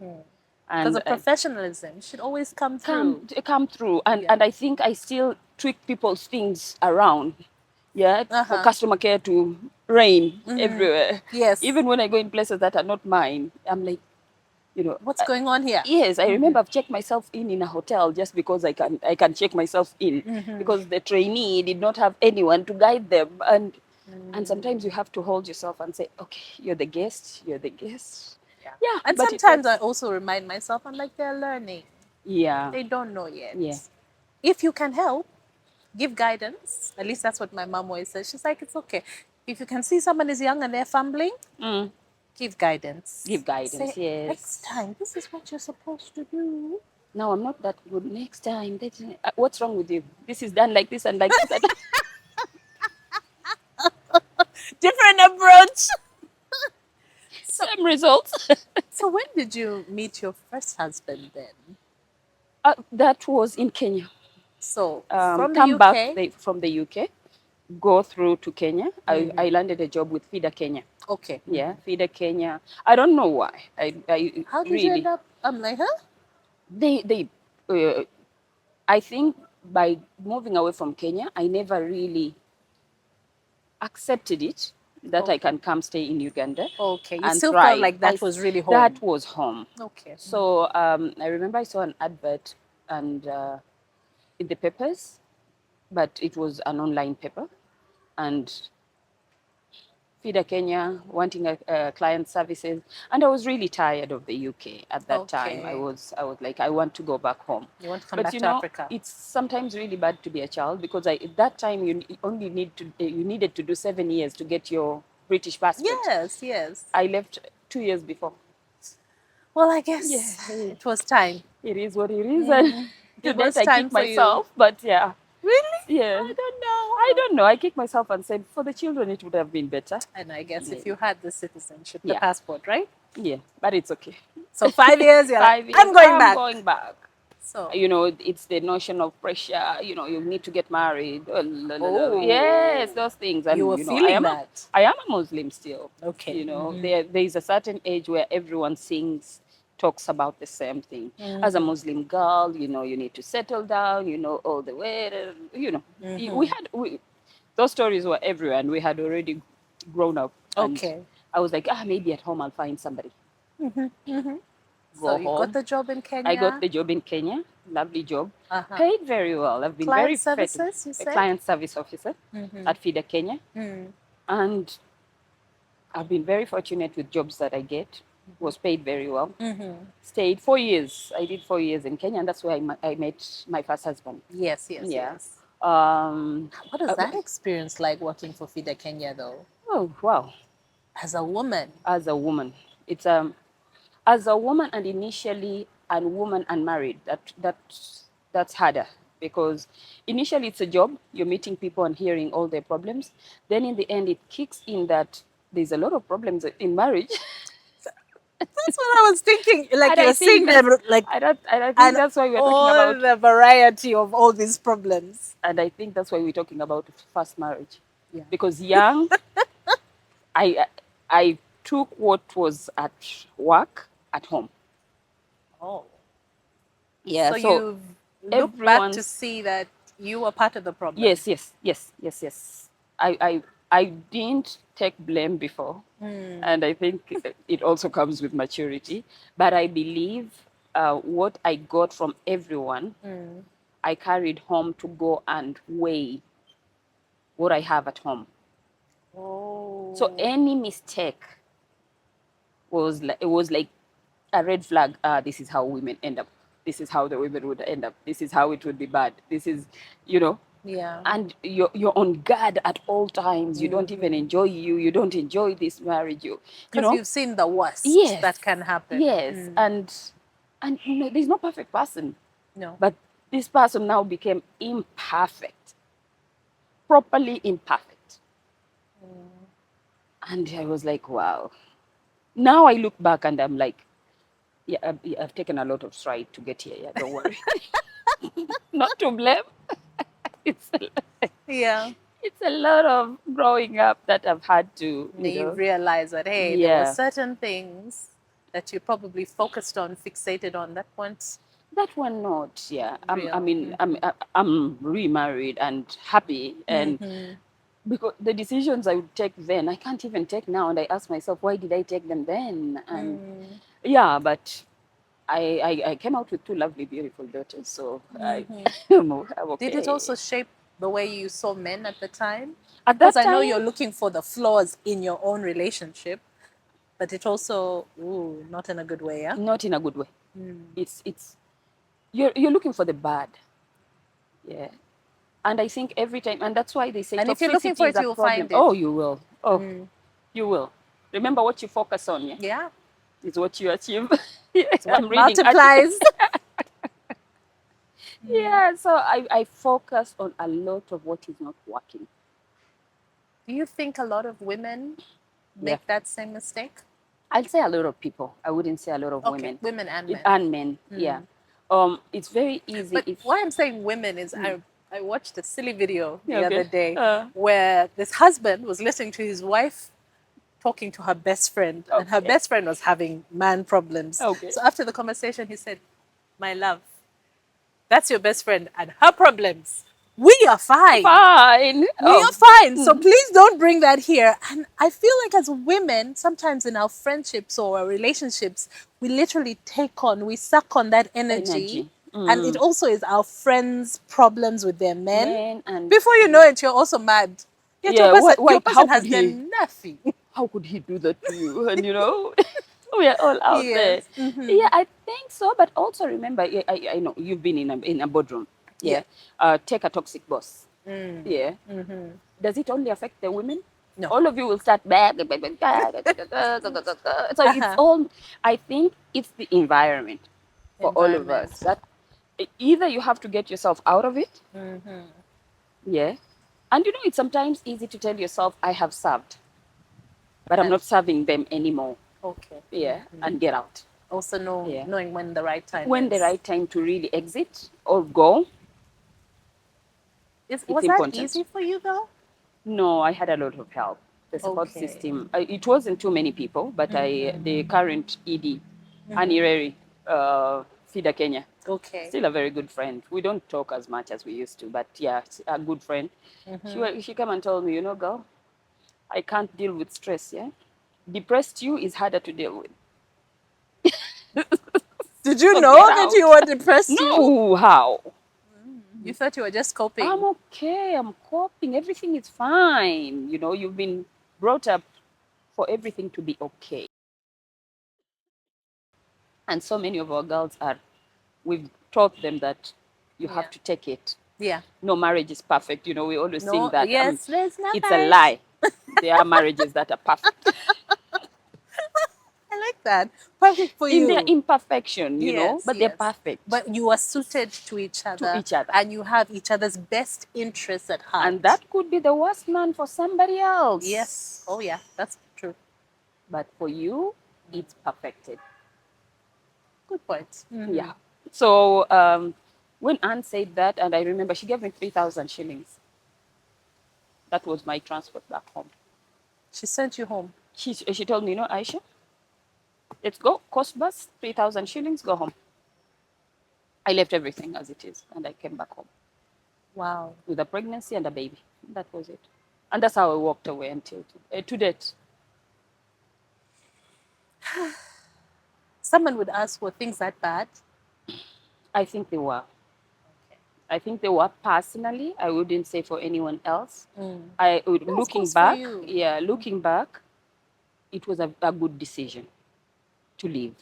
And the professionalism should always come through. come through and Yeah. and I think I still tweak people's things around, yeah, for customer care to reign everywhere. Yes. Even when I go in places that are not mine, I'm like, What's going on here? yes, I remember I've checked myself in a hotel just because I can check myself in because the trainee did not have anyone to guide them and sometimes you have to hold yourself and say, okay, you're the guest, yeah, And but it sometimes I takes, also remind myself, I'm like, they're learning. yeah, They don't know yet. yeah. If you can help, give guidance. At least that's what my mom always says. She's like, it's okay. If you can see someone is young and they're fumbling, Mm. Give guidance. Give guidance. Say, next Yes. time, this is what you're supposed to do. No, I'm not that good. Next time, what's wrong with you? This is done like this and like this. And Different approach. So, same results. so when did you meet your first husband then? That was in Kenya. So from the Come back UK. from the UK, go through to Kenya. Mm-hmm. I landed a job with Feeder Kenya. Okay. Yeah, Feeder Kenya. I don't know why. I How did you end really up? I'm like, huh? they I think by moving away from Kenya, I never really accepted it that I Okay. can come stay in Uganda Okay. You and still felt thrive. like that was really home. That was home. Okay. So I remember I saw an advert and in the papers, but it was an online paper, and Feeder Kenya wanting a client services, and I was really tired of the UK at that time. Okay. I was like, I want to go back home. You want to come But back you to know, Africa? it's sometimes really bad to be a child because at that time you only you needed to do 7 years to get your British passport. Yes, yes. I left 2 years before. Well, I Yeah, guess it was time. it is what it is, and to It date was I time kick for you. myself. But yeah, Really? yeah. I don't know. I don't know. I kicked myself and said, for the children, it would have been better. And I guess Yeah. if you had the citizenship, the Yeah. passport, right? Yeah, but it's okay. So 5 years, you're like, 5 years, I'm going back. going back. So, You know, it's the notion of pressure. You know, you need to get married. Oh. Yes, those things. And you were know, feeling that. I am a Muslim still. Okay. You know, there is a certain age where everyone talks about the same thing. As a Muslim girl, you know, you need to settle down. You know, all the way. You know, those stories were everywhere, and we had already grown up. And Okay. I was like, maybe at home I'll find somebody. So you got home. the job in Kenya? I got the job in Kenya, lovely job, Uh-huh. paid very well. I've been Client very services, you a said? client service officer at Feeder Kenya, and I've been very fortunate with jobs that I get. Was paid very well. Stayed 4 years. I did 4 years in Kenya, and that's where I met my first husband. Yes, yes, Yeah. yes. Um, What is that experience like working for FIDA Kenya, though? oh wow! As a woman? As a woman, it's as a woman, and initially a woman unmarried. That's harder because initially it's a job. You're meeting people and hearing all their problems. Then in the end, it kicks in that there's a lot of problems in marriage. That's what I was thinking. Like And I you're think seeing them, like, I don't think and that's why we're talking all about. the variety of all these problems. And I think that's why we're talking about first marriage. Yeah. Because young, I took what was at work at home. Oh. Yeah. So you look back to everyone's- see that you were part of the problem. Yes. I didn't take blame before, and I think it also comes with maturity. But I believe what I got from everyone, I carried home to go and weigh what I have at home. Oh. So any mistake was like a red flag. This is how women end up. This is how the women would end up. This is how it would be bad. This is, you know. Yeah. And you're on guard at all times. You don't even enjoy you don't enjoy this marriage. You Because know, you've seen the worst Yes. that can happen. yes, and you know, there's no perfect person, No. but this person now became imperfect, properly imperfect, and I was like, wow. Now I look back and I'm like, yeah, I've taken a lot of stride to get here. Yeah, don't worry. Not to blame. It's Yeah. it's a lot of growing up that I've had to, Then you know. realize that, hey, there Yeah. were certain things that you probably focused on, fixated on that weren't. That one not, yeah. I Real. mean, I'm remarried and happy, and because the decisions I would take then, I can't even take now, and I ask myself, why did I take them then? And yeah, but I came out with two lovely, beautiful daughters, so I'm okay. Did it also shape the way you saw men at the time? At that Because I know time- you're looking for the flaws in your own relationship, but it also, not in a good way, yeah? Not in a good way. It's you're looking for the bad, yeah. And I think every time, and that's why they say And if you're looking toxicity for is it, a you'll problem. find it. Oh, you will. Oh, you will. Remember what you focus on, yeah? Yeah. Is what you achieve. It's what I'm reading articles. multiplies. Yeah, so I focus on a lot of what is not working. Do you think a lot of women Yeah. make that same mistake? I'll say a lot of people. I wouldn't say a lot of Okay, women. women and men. And men, yeah. It's very easy But if why I'm saying women is I watched a silly video the okay. other day where this husband was listening to his wife talking to her best friend, and her Okay. best friend was having man problems. Okay. So after the conversation, he said, "My love, that's your best friend and her problems. We are fine. Fine. We are fine. So please don't bring that here." And I feel like as women, sometimes in our friendships or our relationships, we literally take on, we suck on that energy. And it also is our friends' problems with their men. Men and Before you know it, you're also mad. Yet yeah, your how person could has he? done nothing. How could he do that to you? And we are all out there. Yes. Mm-hmm. Yeah, I think so. But also remember, yeah, I know you've been in a boardroom. Yeah. Take a toxic boss. Yeah. Does it only affect the women? No. All of you will start back. So it's all, I think it's the environment for all of us. That either you have to get yourself out of it. Yeah. And it's sometimes easy to tell yourself, I have served, but I'm not serving them anymore. Okay. Yeah. And get out. Also knowing when the right time When is. the right time to really exit or go. Was that easy for you though? No, I had a lot of help. The support system. It wasn't too many people, but the current ED, Anireri, Fida Kenya. Okay. Still a very good friend. We don't talk as much as we used to, but yeah, a good friend. She came and told me, girl, I can't deal with stress. Yeah, depressed you is harder to deal with. Did you So know get that out. you were depressed? No, how? You thought you were just coping. I'm okay. I'm coping. Everything is fine. You've been brought up for everything to be okay. And so many of our girls we've taught them that you have to take it. Yeah. No marriage is perfect. We always sing that. Yes, there's no It's marriage. a lie. There are marriages that are perfect. I like that. Perfect for In you. their imperfection, Yes, but they're perfect. But you are suited to each other. each other. And you have each other's best interests at heart. And that could be the worst man for somebody else. Yes. Oh, yeah. That's true. But for you, it's perfected. Good point. Yeah. So when Anne said that, and I remember she gave me 3,000 shillings. That was my transport back home. She sent you home. She told me, Aisha, let's go. Cost bus, 3,000 shillings, go home. I left everything as it is, and I came back home. Wow. With a pregnancy and a baby. That was it. And that's how I walked away until to date. Someone would ask, were things that bad? I think they were. I think they were personally. I wouldn't say for anyone else. Looking back, looking back, it was a good decision to leave.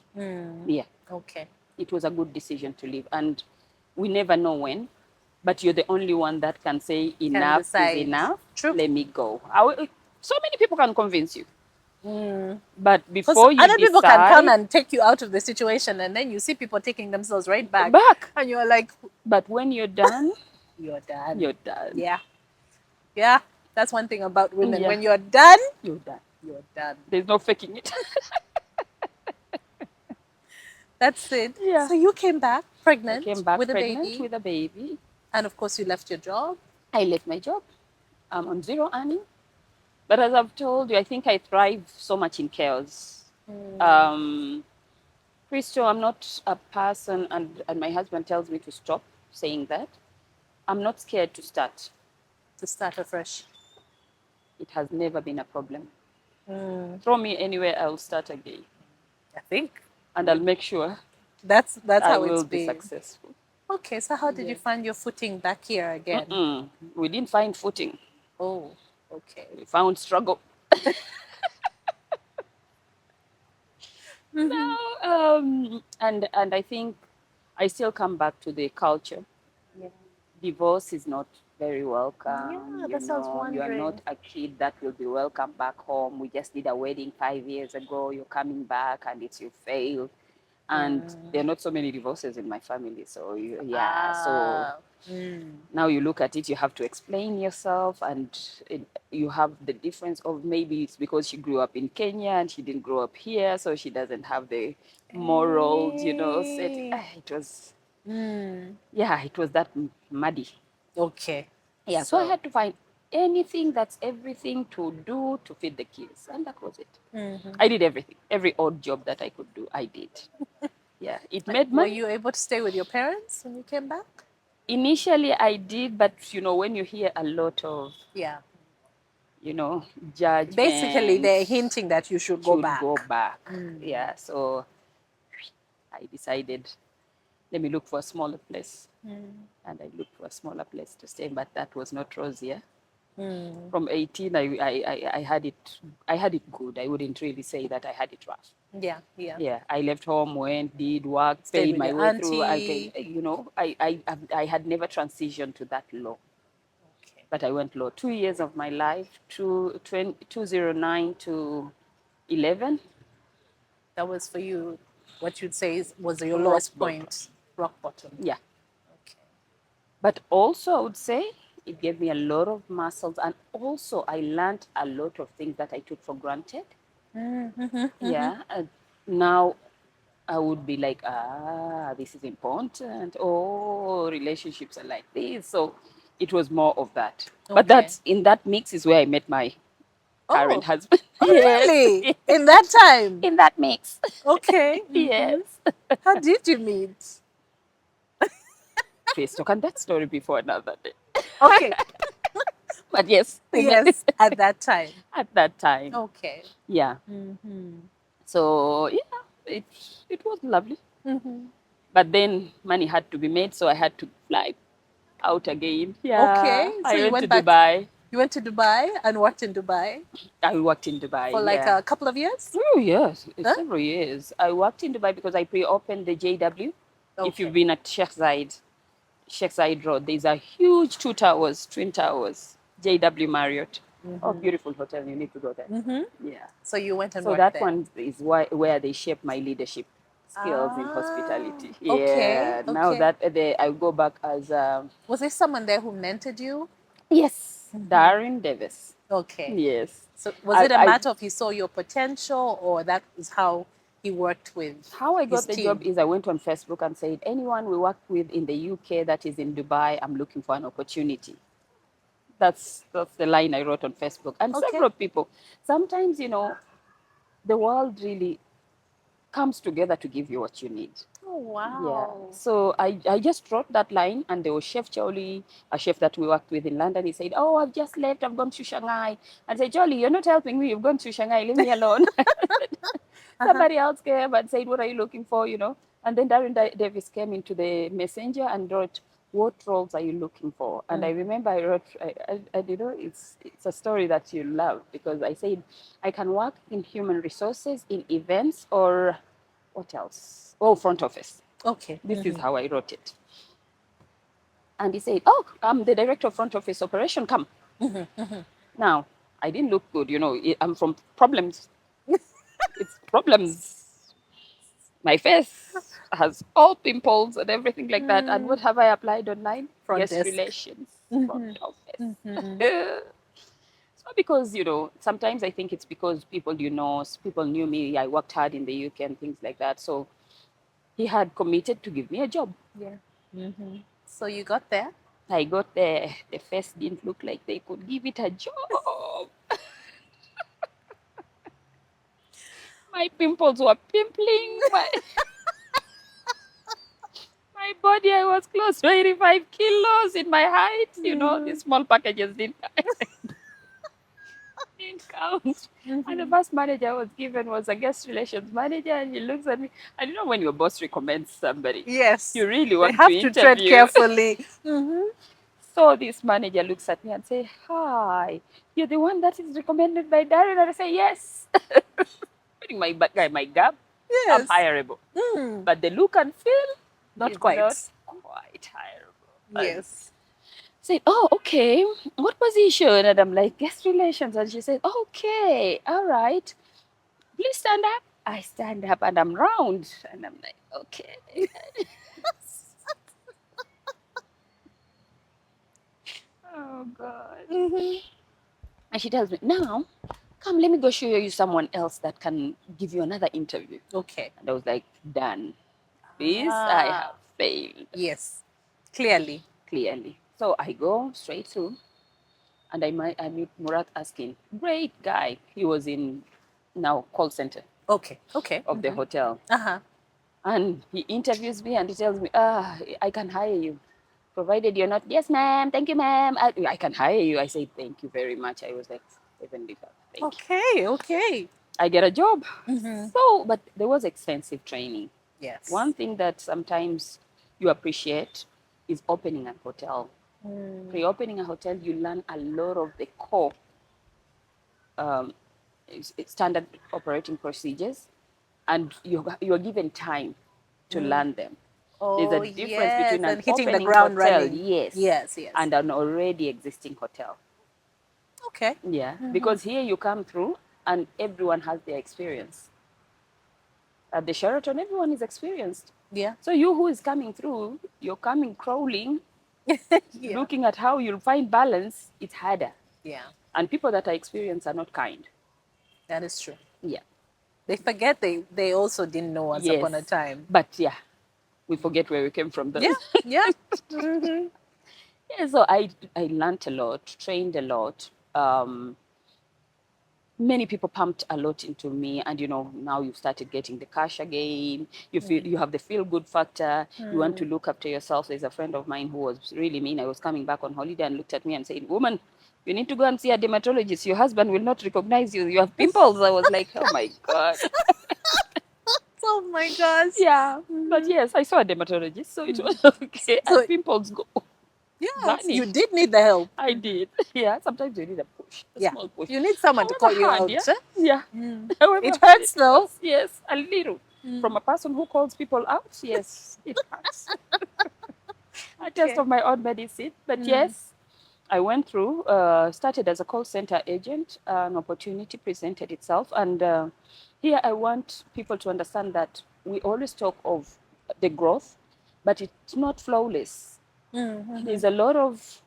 Yeah. Okay. It was a good decision to leave. And we never know when, but you're the only one that can say enough is enough. True. Let me go. So many people can convince you. But before you other people can decide, come and take you out of the situation, and then you see people taking themselves right back. And you're like, but when you're done, you're done. You're done. Yeah. Yeah. That's one thing about women. Yeah. When you're done, You're done. you're done. There's no faking it. That's it. Yeah. So you came back pregnant, I came back with pregnant a baby. with a baby. And of course, you left your job. I left my job. I'm on zero earning. But as I've told you, I think I thrive so much in chaos. Christo, I'm not a person, and my husband tells me to stop saying that. I'm not scared to start. To start afresh. It has never been a problem. Throw me anywhere, I'll start again. I think. And I'll make sure that's I how will it's be been. successful. Okay, so how did you find your footing back here again? We didn't find footing. Oh, okay. We found struggle. No, and I think I still come back to the culture. Yeah. Divorce is not very welcome. Yeah, that sounds You are not wondering. a kid that will be welcome back home. We just did a wedding 5 years ago. You're coming back and it's you failed. And there are not so many divorces in my family. So, yeah. So Ah. Mm. now you look at it, you have to explain yourself, and you have the difference of maybe it's because she grew up in Kenya and she didn't grow up here, so she doesn't have the morals, set. Hey. It was, Mm. yeah, it was that muddy. Okay. Yeah, so I So. had to find anything that's everything to do to feed the kids, and that was it. Mhm. I did everything, every odd job that I could do, I did. Yeah, it made Were money. you able to stay with your parents when you came back? Initially, I did, but when you hear a lot of Yeah. you know, Basically, judgment, they're hinting that you should go should go back. back. Mm. Yeah, so I decided, let me look for a smaller place. Mm. And I looked for a smaller place to stay, but that was not rosier. Mm. From 18, I had it good. I wouldn't really say that I had it rough. Yeah, yeah. Yeah, I left home, went, did work, Stayed paid with my your way through. auntie. I had never transitioned to that low, Okay. but I went low. 2 years of my life, 2009 to 11, That was for you, what you'd say was your rock lowest bottom. point, rock bottom. Yeah. Okay. But also, I would say it gave me a lot of muscles. And also, I learned a lot of things that I took for granted. Yeah. Now I would be like, this is important. Oh, relationships are like this. So it was more of that. But Okay. that's in that mix is where I met my current Oh, husband. oh, Yes. really? Yes. In that time? In that mix. Okay. Yes. How did you meet? Please talk on that story before another day. Okay. But yes, we met Yes, at that time. at that time. Okay. Yeah. Mm-hmm. So yeah, it was lovely. Mm-hmm. But then money had to be made, so I had to fly out again. Okay. Yeah, So I you went to went back. Dubai. You went to Dubai and worked in Dubai I worked in Dubai. for like Yeah. a couple of years. Oh yes, it's Huh? several years. I worked in Dubai because I pre-opened the JW. If you've Okay. been at Sheikh Zayed Road, there's a huge two towers, twin towers, JW Marriott. Oh, beautiful hotel. You need to go there. Mm-hmm. Yeah. So you went and So worked that there. one is where they shape my leadership skills in Ah. hospitality. Okay. Yeah. Now Okay. that I go back as Was there someone there who mentored you? yes, Darren Davis. Okay. Yes. So was I, it a I matter of he saw your potential, or that is how he worked with how I his got the job team? is I went on Facebook and said anyone we work with in the UK that is in Dubai, I'm looking for an opportunity. That's the line I wrote on Facebook, and Okay. several people. Sometimes the world really comes together to give you what you need. Oh Yeah. wow. So I just wrote that line, and there was Chef Charlie, a chef that we worked with in London. He said, "Oh, I've just left. I've gone to Shanghai." I said, "Charlie, you're not helping me. You've gone to Shanghai. Leave me alone." Uh-huh. Somebody else came and said, "What are you looking for?" And then Darren Davis came into the messenger and wrote, "What roles are you looking for?" And I remember I wrote, it's a story that you love, because I said, I can work in human resources, in events, or what else? Oh, front office. Okay. This is how I wrote it. And he said, "Oh, I'm the director of front office operation. Come." Now, I didn't look good. I'm from problems. It's problems. My face has all pimples and everything like that. And what have I applied online? Front Guest desk. relations, front office. It's not because, sometimes I think it's because people knew me. I worked hard in the UK and things like that. So he had committed to give me a job. Yeah. So you got there. I got there. The face didn't look like they could give it a job. My pimples were pimpling. My body, I was close to 85 kilos in my height. The small packages didn't count. And the first manager I was given was a guest relations manager. And he looks at me. And when your boss recommends somebody, Yes. you really They want to have to tread interview. carefully. So this manager looks at me and say, "Hi, you're the one that is recommended by Darren." And I say, "Yes." Putting my guy, my gap, I'm Yes. hireable. But the look and feel Not is quite. not quite hireable. And Yes. said, "Oh, okay. What position?" And I'm like, "Guest relations." And she said, "Okay, all right. Please stand up." I stand up and I'm round. And I'm like, "Okay." Oh, God. Mm-hmm. And she tells me, "Now, come, let me go show you someone else that can give you another interview." Okay. And I was like, "Done. This I Ah, have failed yes, clearly. clearly." So I go straight through and I meet Murat asking, great guy. He was in now call center Okay, okay. of the Mm-hmm. hotel. Uh-huh. And he interviews me and he tells me, I can hire you. Provided you're not, yes, ma'am, thank you, ma'am. I can hire you. I say, thank you very much. I was like, Heavenly Father, thank you. Okay, okay. I get a job. Mm-hmm. So, but there was extensive training. Yes. One thing that sometimes you appreciate is opening a hotel. Mm. Pre-opening a hotel, you learn a lot of the core um, standard operating procedures, and you're given time to Mm. learn them. There's a Oh, difference yes, between an and hitting the opening ground hotel, running. yes, Yes, yes. and an already existing hotel. Okay. Yeah, Mm-hmm. because here you come through and everyone has their experience. At the Sheraton, everyone is experienced. Yeah. So you who is coming through, you're coming crawling, Yeah. looking at how you'll find balance, it's harder. Yeah, And people that are experienced are not kind. that is true. Yeah. They forget they also didn't know once upon a Yes. time. But yeah, we forget where we came from though. Yeah, yeah. Mm-hmm. Yeah, so I learned a lot, trained a lot. Many people pumped a lot into me, and now you started getting the cash again. You feel you have the feel good factor. You want to look after yourself. There's a friend of mine who was really mean. I was coming back on holiday and looked at me and said, "Woman, you need to go and see a dermatologist. Your husband will not recognize you. You have pimples." I was like, "Oh my God." Oh my gosh. Yeah, but Mhm. yes, I saw a dermatologist, so it was okay, So, and pimples go yes, you vanished. did need the help. I did. Yeah, sometimes you need a push, a Yeah. small push. You need someone to However call you hard, yeah? out. Huh? Yeah. Mm. It However hard hurts it though. was, yes, a little. Mm. From a person who calls people out, yes, it hurts. A test Okay. of my own medicine. But Mm. yes, I went through, started as a call center agent. An opportunity presented itself. And here I want people to understand that we always talk of the growth, but it's not flawless. Mm-hmm. There's a lot of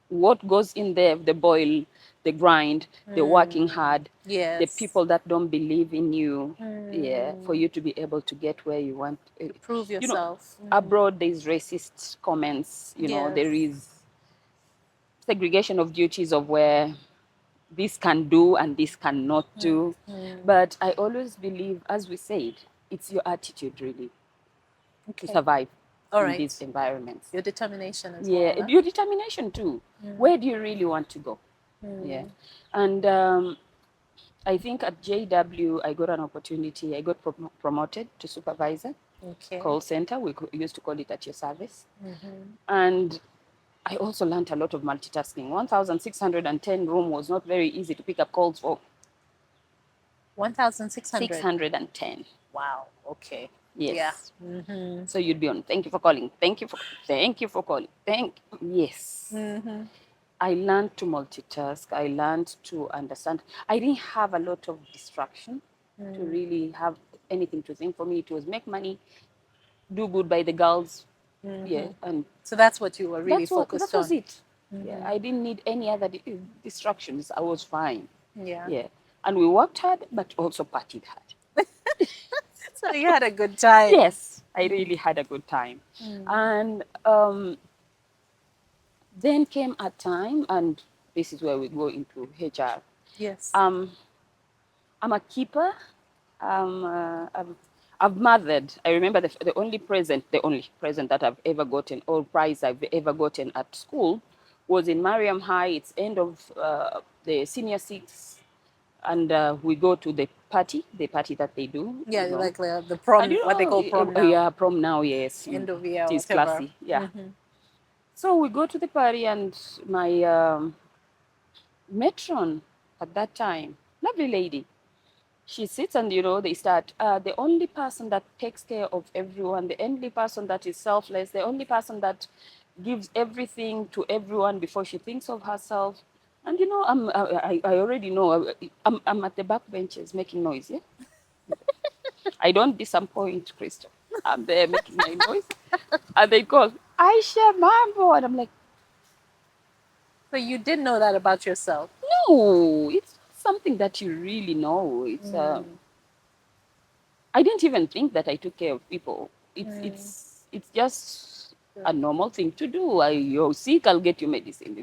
what goes in there, the boil, the grind, the working Mm. hard, the Yes. people that don't believe in you, yeah, for Mm. you to be able to get where you want. To prove You know, yourself. Mm. abroad there's racist comments, Yes. there is segregation of duties of where this can do and this cannot do. Mm. But I always believe, as we said, it's your attitude really to Okay. survive All in these right. environments. Your determination as Yeah, well. Huh? your determination too. Where do you really want to go? Yeah. Mm. And I think at JW, I got an opportunity. I got promoted to supervisor, Okay. call center. We used to call it at your service. Mm-hmm. And I also learned a lot of multitasking. 1,610 room was not very easy to pick up calls for. 1,600. 610. Wow. Okay. Yeah. Yes. Mm-hmm. So you'd be on, thank you for calling. Thank you for calling. Yes. Mm-hmm. I learned to multitask. I learned to understand. I didn't have a lot of distraction to really have anything to think. For me, it was make money, do good by the girls. Yeah, and So that's what you were really that focused was on. it. Yeah, I didn't need any other distractions. I was fine. Yeah. Yeah, and we worked hard, but also partied hard. So you had a good time. Yes, I really had a good time, and then came a time, and this is where we go into HR. Yes. Um, I'm a keeper. I've mothered. I remember the only present that I've ever gotten, or prize I've ever gotten at school, was in Mariam High. It's end of the senior six, and we go to the party that they do, Yeah, like the And prom, what they call prom now, yeah, prom now, yes, end of it year, is whatever. classy, yeah. So we go to the party, and my matron at that time, lovely lady, she sits and they start the only person that takes care of everyone, the only person that is selfless, the only person that gives everything to everyone before she thinks of herself. And I already know I'm at the back benches making noise. Yeah, I don't disappoint, Crystal. I'm there making my noise, and they call Aisha, Mambo, and I'm like, So you did know that about yourself. no, it's something that you really know. I didn't even think that I took care of people. It's just a normal thing to do. You're sick, I'll get you medicine.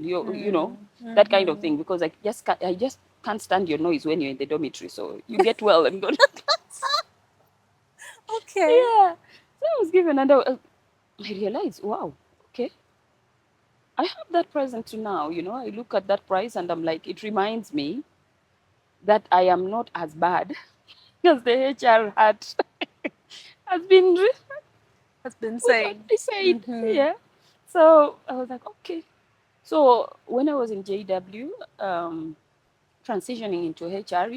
That kind of thing. Because I just can't stand your noise when you're in the dormitory. So you get well and go. Okay. Yeah. So I was given, and I realized, wow, okay, I have that present to now. I look at that price and I'm like, it reminds me that I am not as bad as the HR had has been Has been would saying. only said. Yeah. So I was like, okay. So when I was in JW, transitioning into HR,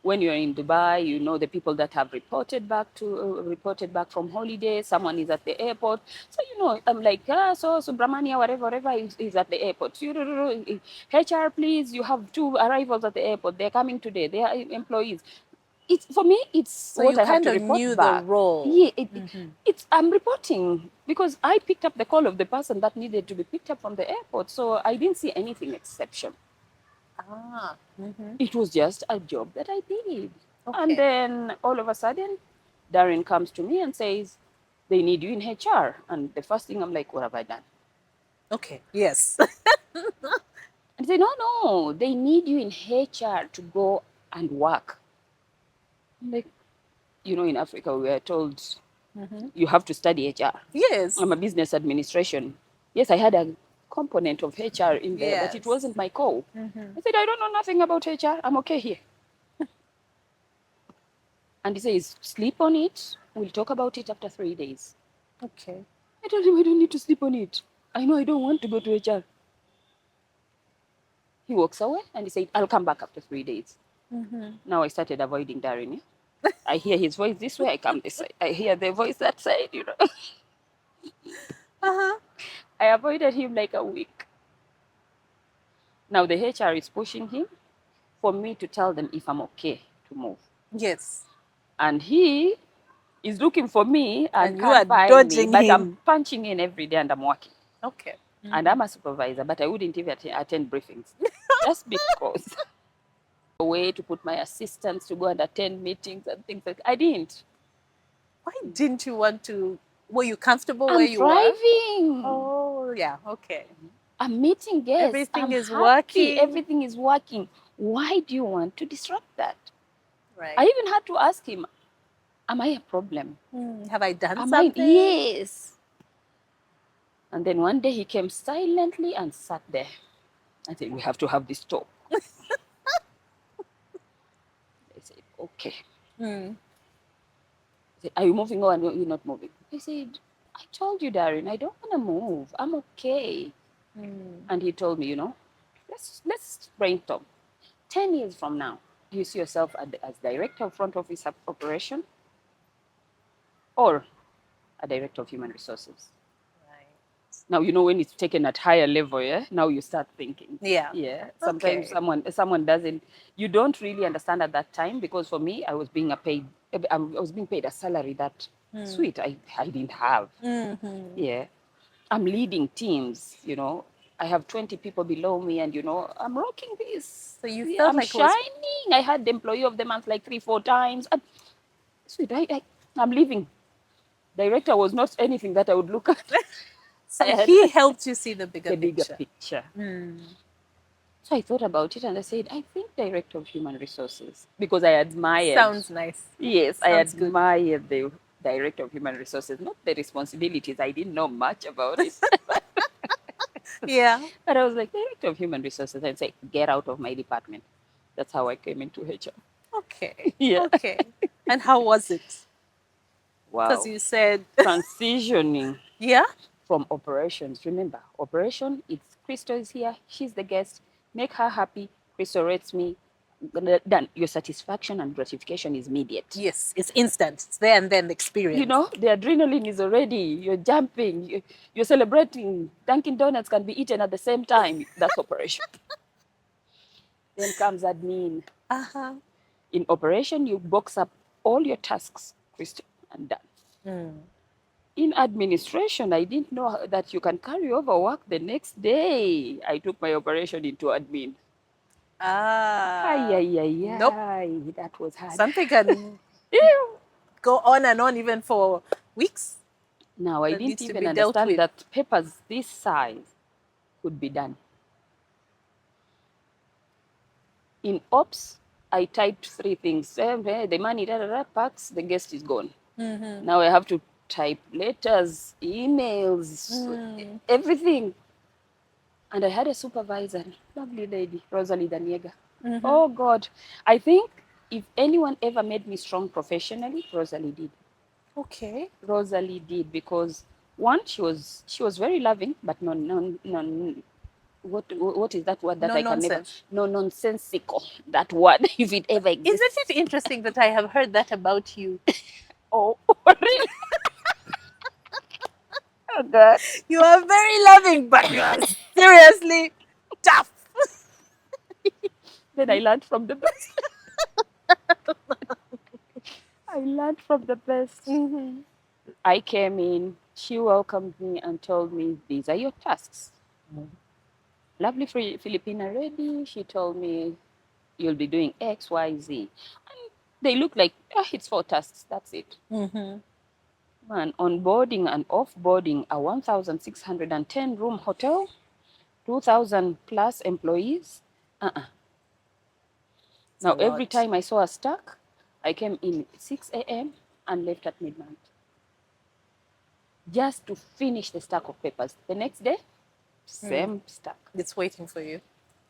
when you're in Dubai, the people that have reported back from holiday. Someone is at the airport, so I'm like, so Subramania, whatever is at the airport. HR, please, you have 2 arrivals at the airport. They're coming today. They are employees. It's for me. It's So what you I have kind to of report knew the back. role. Yeah, it's I'm reporting because I picked up the call of the person that needed to be picked up from the airport. So I didn't see anything exception. Ah. It was just a job that I did. And Okay. then all of a sudden, Darren comes to me and says, they need you in HR. And the first thing I'm like, what have I done? Okay. Yes. And they say, no, they need you in HR to go and work. I'm like, in Africa, we are told you have to study HR. Yes. I'm a business administration. Yes, I had a component of HR in there, but it Yes. wasn't my core. I said, I don't know nothing about HR. I'm okay here. And he says, sleep on it. We'll talk about it after 3 days. Okay. I told him I don't need to sleep on it. I know I don't want to go to HR. He walks away and he said, I'll come back after 3 days. Now I started avoiding Darren. I hear his voice this way, I come this side. I hear the voice that side. Uh-huh. I avoided him like a week. Now the HR is pushing him for me to tell them if I'm okay to move. Yes. And he is looking for me and And you are can't find me, dodging but I'm him. punching in every day and I'm working. Okay. And I'm a supervisor, but I wouldn't even attend briefings just because a way to put my assistants to go and attend meetings and things like that. I didn't. Why didn't you want to? Were you comfortable where I'm you were? thriving. Oh, yeah. Okay. I'm meeting guests. Everything I'm is happy. working. Everything is working. Why do you want to disrupt that? Right. I even had to ask him, am I a problem? Have I done Am I? something? Yes. And then one day he came silently and sat there. I said, we have to have this talk. They said, okay. Mm. I said, are you moving or are you not moving? I said, I told you, Darren, I don't want to move. I'm okay. And he told me, let's brainstorm. 10 years from now, do you see yourself as director of front office operation or a director of human resources? Right. Now, when it's taken at higher level, yeah, now you start thinking. Yeah. Yeah. Sometimes Okay. someone doesn't, you don't really understand at that time, because for me, I was being paid a salary that sweet I didn't have. Yeah. I'm leading teams, I have 20 people below me, and I'm rocking this. So you Yeah, felt I'm like it was. shining. I had the employee of the month like 3-4 times. And sweet, I'm leaving. Director was not anything that I would look at. I So had he helped you see the bigger the bigger picture. picture. So I thought about it and I said, I think director of human resources, because I admired. Sounds nice. Yes, I Sounds good. admired the director of human resources, not the responsibilities. I didn't know much about it. Yeah. But I was like, director of human resources, and say, get out of my department. That's how I came into HR. Okay. Yeah. Okay. And how was it? Because Wow. you said, Transitioning yeah. from operations. Remember, operation, it's Crystal is here. She's the guest. Make her happy. Crystal rates me. done. Your satisfaction and gratification is immediate. Yes, it's instant. It's there and then the experience. You know, the adrenaline is already, you're jumping, you're celebrating. Dunkin' Donuts can be eaten at the same time. That's operation. Then comes admin. Uh-huh. In operation, you box up all your tasks, Crystal, and done. Mm. In administration, I didn't know that you can carry over work the next day. I took my operation into admin. Ay, Ah. ay, ay, Nope. ay. That was hard. Something can Ew. go on and on even for weeks. Now, I That didn't needs to even be dealt understand with. that papers this size could be done. In ops, I typed 3 things. The money, packs, the guest is gone. Mm-hmm. Now I have to type letters, emails, everything. And I had a supervisor, lovely lady, Rosalie Daniega. Mm-hmm. Oh God, I think if anyone ever made me strong professionally, Rosalie did. Okay. Rosalie did, because one, she was very loving, but what is that word that No I can never, nonsense. no nonsensical, that word, if it ever Isn't exists. it interesting that I have heard that about you? Oh, really? Oh God. You are very loving, but you are seriously tough. Then I learned from the best. I learned from the best. Mm-hmm. I came in, she welcomed me and told me, these are your tasks. Lovely Filipina lady, she told me, you'll be doing X, Y, Z. And they look like, it's 4 tasks, that's it. Mm-hmm. Man, onboarding and offboarding a 1,610 room hotel, 2,000 plus employees. Now, every time I saw a stack, I came in 6 a.m. and left at midnight, just to finish the stack of papers. The next day, same stack. It's waiting for you.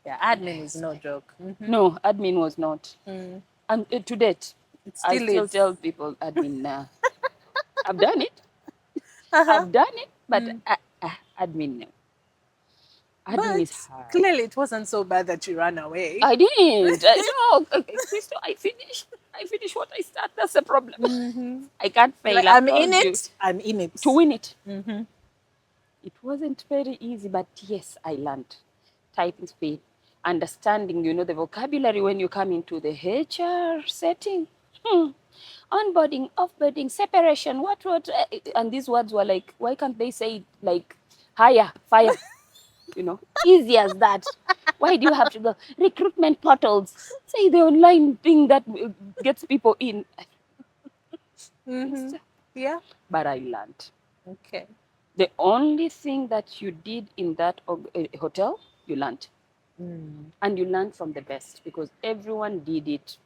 Yeah, admin is no joke. Mm-hmm. No, admin was not. Mm. And to date, It I still still is. tell people admin, I've done it. Uh-huh. I've done it, but admin, no. Admin is But hard. clearly it wasn't so bad that you ran away. I didn't. Crystal, I finish what I start. That's the problem. Mm-hmm. I can't fail. Like, I've I'm in told you. it. I'm in it. To win it. Mm-hmm. It wasn't very easy, but yes, I learned. Typing speed, understanding, the vocabulary when you come into the HR setting. Onboarding, offboarding, separation, what, and these words were like, why can't they say it like hire, fire? Easy as that. Why do you have to go? Recruitment portals. Say the online thing that gets people in. Mm-hmm. Yeah. But I learned. Okay. The only thing that you did in that hotel, you learned. Mm. And you learned from the best, because everyone did it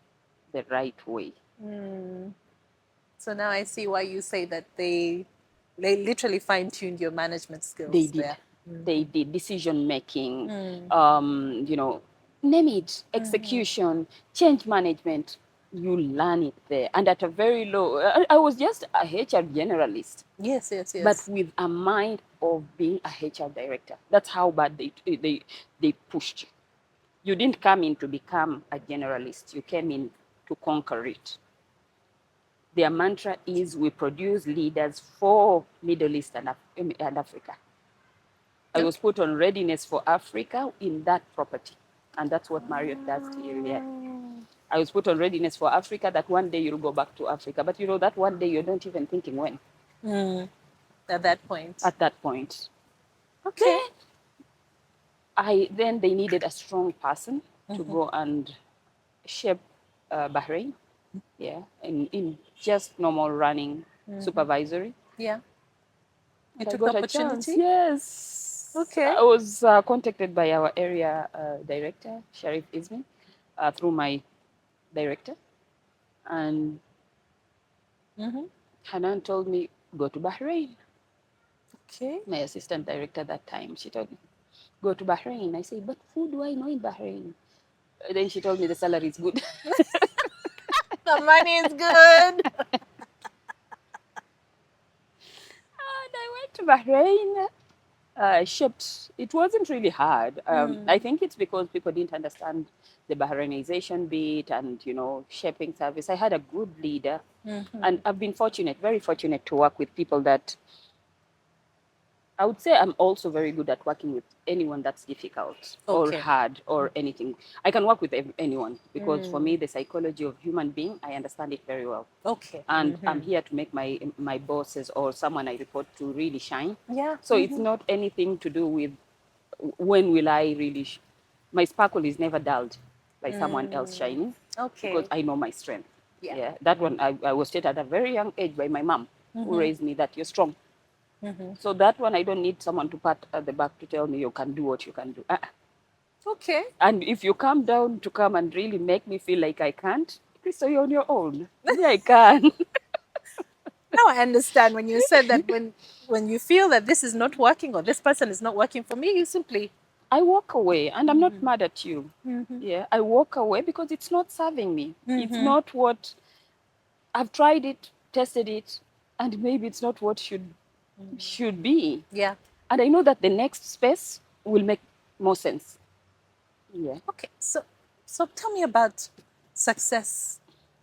the right way. Mm. So now I see why you say that they literally fine-tuned your management skills. They did. There. They did. Decision making, Mm. name it, execution, change management. You learn it there. And at a very low, I was just a HR generalist, Yes, yes, yes. but with a mind of being a HR director. That's how bad they pushed you. You didn't come in to become a generalist. You came in to conquer it. Their mantra is, we produce leaders for Middle East and Africa. I was put on readiness for Africa in that property. And that's what Marriott does here. Yeah. I was put on readiness for Africa, that one day you'll go back to Africa. But that one day you're not even thinking when. At that point. At that point. Okay. Then they needed a strong person to go and shape Bahrain. Yeah. In just normal running supervisory. Yeah. You I took got the a chance. opportunity? Yes. Okay. I was contacted by our area director, Sharif Ismin, through my director. And Hanan told me, go to Bahrain. Okay. My assistant director that time, she told me, go to Bahrain. I said, but who do I know in Bahrain? Then she told me the salary is good. The money is good. And I went to Bahrain, shipped. It wasn't really hard. I think it's because people didn't understand the Bahrainization bit and, shaping service. I had a good leader. And I've been fortunate, very fortunate to work with people that I would say I'm also very good at working with anyone that's difficult or Okay. hard or anything. I can work with anyone because for me, the psychology of human being, I understand it very well. Okay. And I'm here to make my bosses or someone I report to really shine. Yeah. So it's not anything to do with when will I really. My sparkle is never dulled by someone else shining because Okay. I know my strength. Yeah. Yeah, that one I was taught at a very young age by my mom, who raised me that you're strong. So that one I don't need someone to pat at the back to tell me you can do what you can do. Okay. And if you come down to come and really make me feel like I can't, so you're on your own. Me, I can. Now I understand when you said that when you feel that this is not working or this person is not working for me, you simply I walk away and I'm not mad at you. Yeah, I walk away because it's not serving me. It's not what I've tried it, tested it, and maybe it's not what should be. yeah. And I know that the next space will make more sense. Yeah. Okay. So tell me about success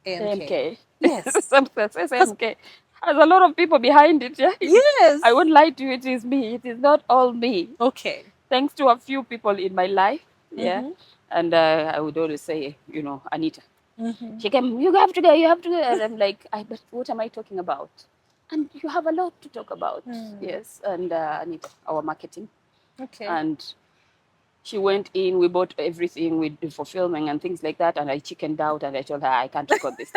AMK. AMK. Yes. Success AMK has a lot of people behind it. Yeah. Yes. I won't lie to you, it is me. It is not all me. Okay. Thanks to a few people in my life. Yeah. And I would always say, Anita, she came, you have to go, you have to go. And I'm like, but what am I talking about? And you have a lot to talk about. Yes. And Anita, our marketing. Okay. And she went in, we bought everything we did for filming and things like that. And I chickened out and I told her, I can't record this.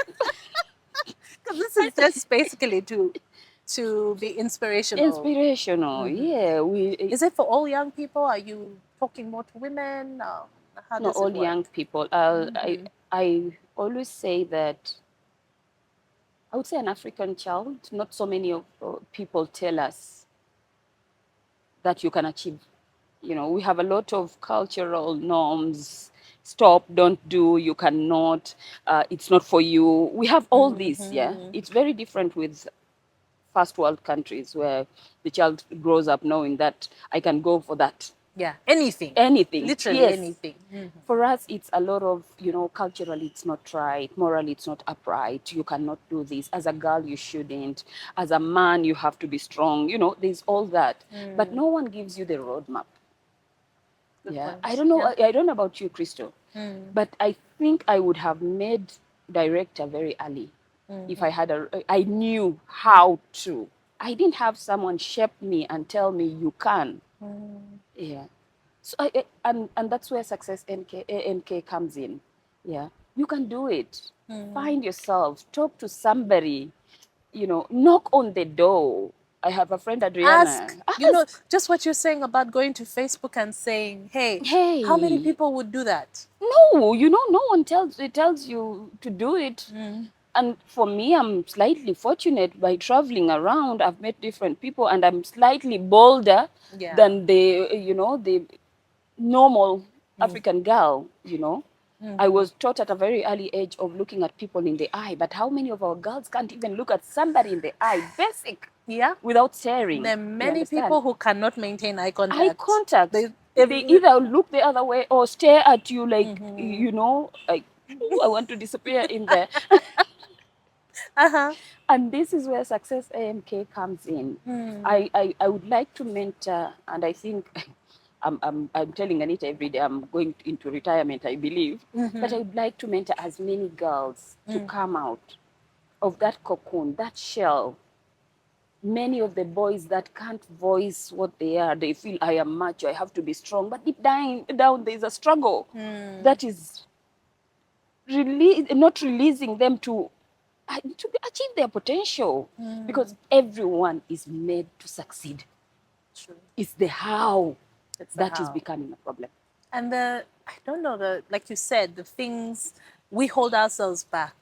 Because this is just basically to be inspirational. Inspirational. Yeah. Is it for all young people? Are you talking more to women? How No, does all it work? young people. I always say that I would say an African child, not so many of people tell us that you can achieve. We have a lot of cultural norms. Stop, don't do, you cannot, it's not for you. We have all this, yeah. It's very different with first world countries where the child grows up knowing that I can go for that. Yeah, anything. Anything. Literally Yes. anything. For us, it's a lot of, culturally, it's not right. Morally, it's not upright. You cannot do this. As a girl, you shouldn't. As a man, you have to be strong. There's all that. But no one gives you the roadmap. Good Yeah. point. I don't know. Yeah. I don't know about you, Crystal. But I think I would have made director very early if I knew how to. I didn't have someone shape me and tell me you can. Yeah. So and that's where success NK comes in. Yeah. You can do it. Find yourself. Talk to somebody. Knock on the door. I have a friend, Adriana. Ask, you know, just what you're saying about going to Facebook and saying, hey, how many Hey. people would do that? No, no one tells you to do it. And for me, I'm slightly fortunate by traveling around. I've met different people, and I'm slightly bolder Yeah. than the normal African girl. I was taught at a very early age of looking at people in the eye, but how many of our girls can't even look at somebody in the eye, basic, Yeah. without staring? There are You many understand? people who cannot maintain eye contact. Eye contact. They They either look the other way or stare at you like, like, "Ooh, I want to disappear in there." And this is where success AMK comes in. I would like to mentor, and I think I'm telling Anita every day I'm going into retirement, I believe. But I would like to mentor as many girls to come out of that cocoon, that shell. Many of the boys that can't voice what they are, they feel I am macho, I have to be strong. But deep down there's a struggle that is not releasing them to achieve their potential, because everyone is made to succeed. True. It's the how It's the that is how. becoming a problem. And I don't know, like you said, the things we hold ourselves back.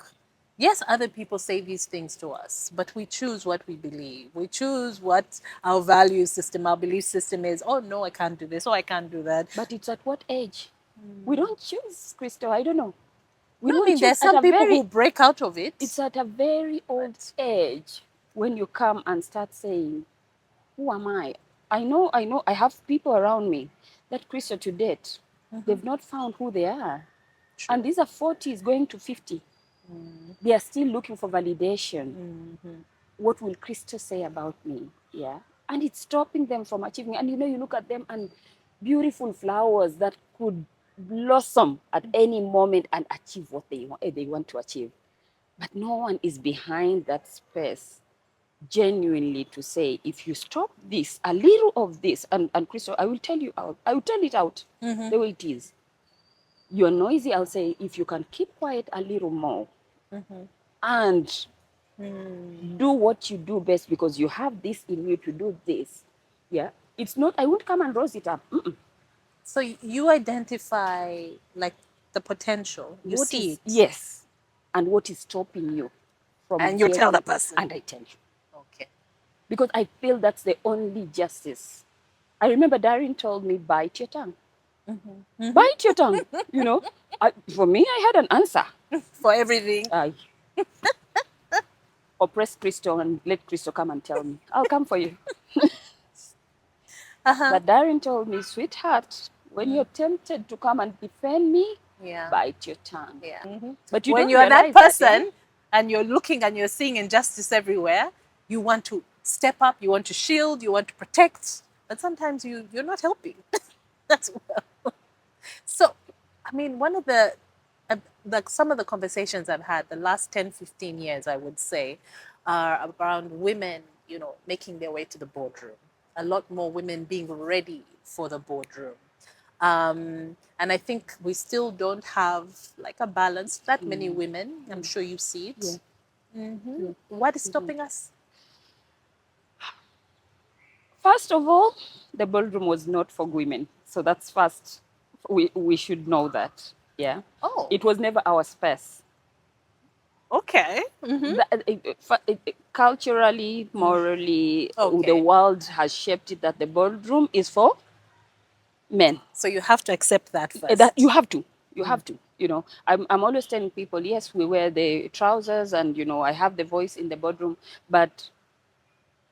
Yes, other people say these things to us, but we choose what we believe. We choose what our value system, our belief system is. Oh, no, I can't do this. Oh, I can't do that. But it's at what age? We don't choose, Crystal. I don't know. We No, I don't mean, there's choose at some a people very, who break out of it. it's at a very old age when you come and start saying, who am I? I know, I have people around me that, Crystal, to date, they've not found who they are. True. And these are 40s going to 50. They are still looking for validation. What will Crystal say about me? Yeah. And it's stopping them from achieving. And you look at them and beautiful flowers that could blossom at any moment and achieve what they want to achieve. But no one is behind that space genuinely to say, if you stop this, a little of this, and Crystal, I will tell you out, I will tell it out the way it is. You're noisy, I'll say, if you can keep quiet a little more and do what you do best because you have this in you to do this. Yeah. It's not, I won't come and rose it up. So you identify like the potential. You What see is, it. yes. And what is stopping you from And you tell the person. And I tell you. Okay. Because I feel that's the only justice. I remember Darren told me, bite your tongue. Bite your tongue. For me, I had an answer. For everything. I oppress Crystal and let Crystal come and tell me. I'll come for you. But Darren told me, sweetheart, when you're tempted to come and defend me, bite your tongue. Yeah. But you when don't you're that realize person and you're looking and you're seeing injustice everywhere, you want to step up, you want to shield, you want to protect, but sometimes you're not helping as well. So, I mean, one of some of the conversations I've had the last 10, 15 years, I would say, are around women, making their way to the boardroom. A lot more women being ready for the boardroom. And I think we still don't have like a balance. That many women, I'm sure you see it. Yeah. What is stopping us? First of all, the ballroom was not for women. So that's first. We should know that. Yeah. Oh. It was never our space. Okay. Culturally, morally, Okay. the world has shaped it that the ballroom is for men. So you have to accept that first. That you have to. You have to. I'm always telling people, yes, we wear the trousers and, I have the voice in the boardroom, but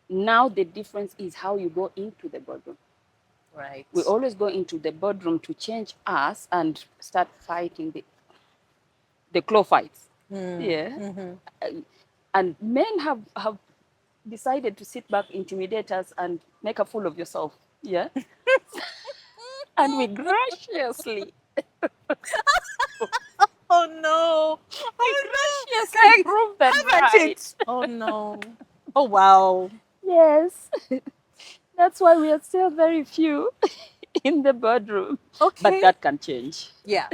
now the difference is how you go into the boardroom. Right. We always go into the boardroom to change us and start fighting the claw fights. Yeah. And men have decided to sit back, intimidate us, and make a fool of yourself. Yeah. And we graciously Oh no! graciously prove them right. Oh no! Oh wow! Yes. That's why we are still very few in the boardroom. Okay. But that can change. Yeah.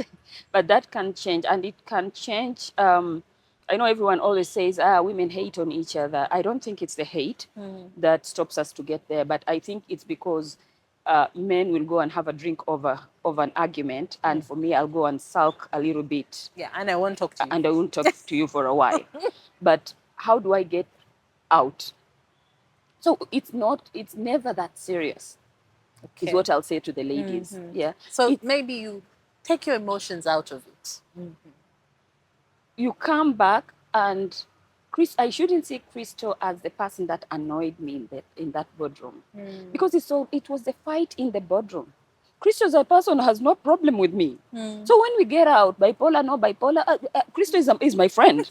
But that can change, and it can change. I know everyone always says, women hate on each other. I don't think it's the hate that stops us to get there, but I think it's because men will go and have a drink over an argument, and for me, I'll go and sulk a little bit. Yeah, and I won't talk to you. And I won't talk to you for a while. But how do I get out? So it's never that serious, is what I'll say to the ladies. Yeah. So maybe you take your emotions out of it. You come back and I shouldn't see Crystal as the person that annoyed me in that boardroom. Because it was the fight in the boardroom. Crystal as a person has no problem with me. So when we get out, bipolar, no bipolar, Crystal is my friend.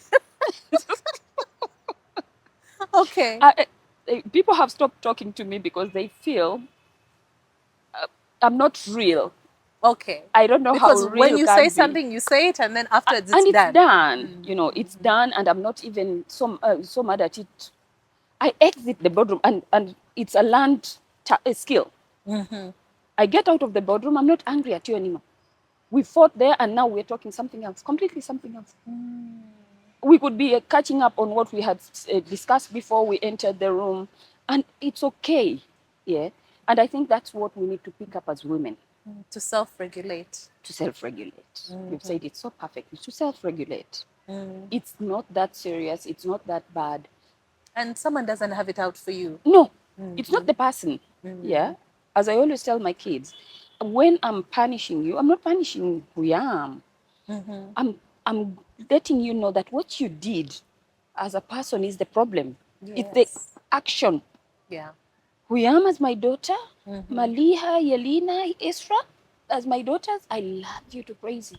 Okay. People have stopped talking to me because they feel I'm not real. Okay. I don't know because how real when you can say be. something, you say it, and then afterwards and it's done. done. It's done, and I'm not even so mad at it. I exit the boardroom, and it's a learned skill. I get out of the boardroom. I'm not angry at you anymore. We fought there, and now we're talking something else, completely something else. We could be catching up on what we had discussed before we entered the room, and it's okay. Yeah, and I think that's what we need to pick up as women. To self-regulate. To self-regulate. You've said it so perfectly. To self-regulate. It's not that serious. It's not that bad. And someone doesn't have it out for you. No, it's not the person. Yeah. As I always tell my kids, when I'm punishing you, I'm not punishing who I am. I'm letting you know that what you did as a person is the problem. Yes. It's the action. Yeah. Who I am as my daughter, Maliha, Yelena, Isra, as my daughters, I love you to crazy.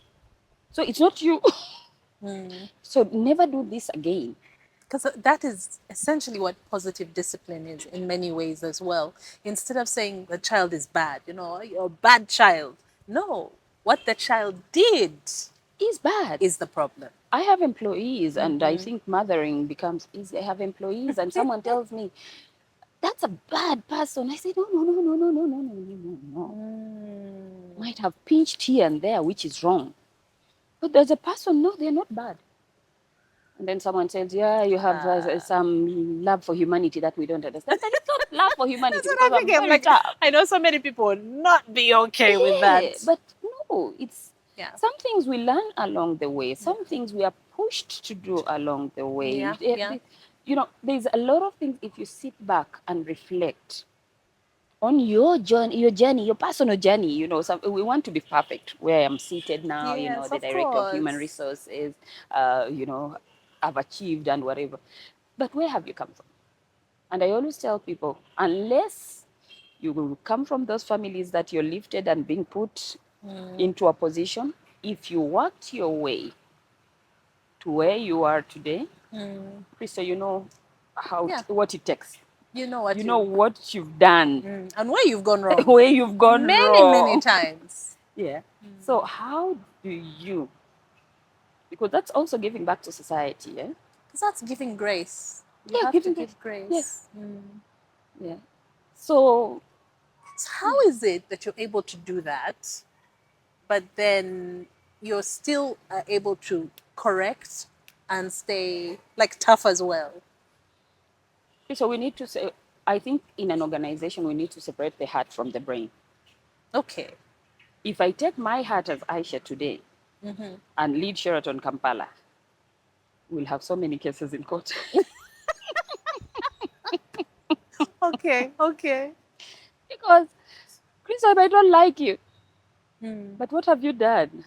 So it's not you. So never do this again. Because that is essentially what positive discipline is in many ways as well. Instead of saying the child is bad, you're a bad child. No, what the child did It's bad. is the problem. I have employees, and I think mothering becomes easy. I have employees, and someone tells me, that's a bad person. I say, no, no, no, no, no, no, no, no, no, no, no. Might have pinched here and there, which is wrong. But there's a person, no, they're not bad. And then someone says, yeah, you have some love for humanity that we don't understand. But it's not love for humanity That's because what I'm I'm thinking. I'm very like, tough. I know so many people would not be okay with that. Yeah, but no, it's Yeah. some things we learn along the way. Some things we are pushed to do along the way. Yeah, yeah. There's a lot of things if you sit back and reflect on your journey, your personal journey. We want to be perfect. Where I'm seated now, Yes, the of director of human course. resources, I've achieved and whatever. But where have you come from? And I always tell people, unless you will come from those families that you're lifted and being put into a position, if you worked your way to where you are today, Krista, you know Yeah. what it takes. You know what You know you what you've done, and where you've gone wrong. where you've gone Many, many wrong. times. Yeah. So how do you? Because that's also giving back to society. Yeah. Because that's giving grace. You Yeah, have to giving back. give Yes. grace. Yeah. So So how is it that you're able to do that, but then you're still able to correct and stay like tough as well? so we need to say. I think in an organization we need to separate the heart from the brain. Okay. If I take my heart as Aisha today and lead Sheraton Kampala, we'll have so many cases in court. Okay. Okay. Because, Chris, I don't like you. But what have you done?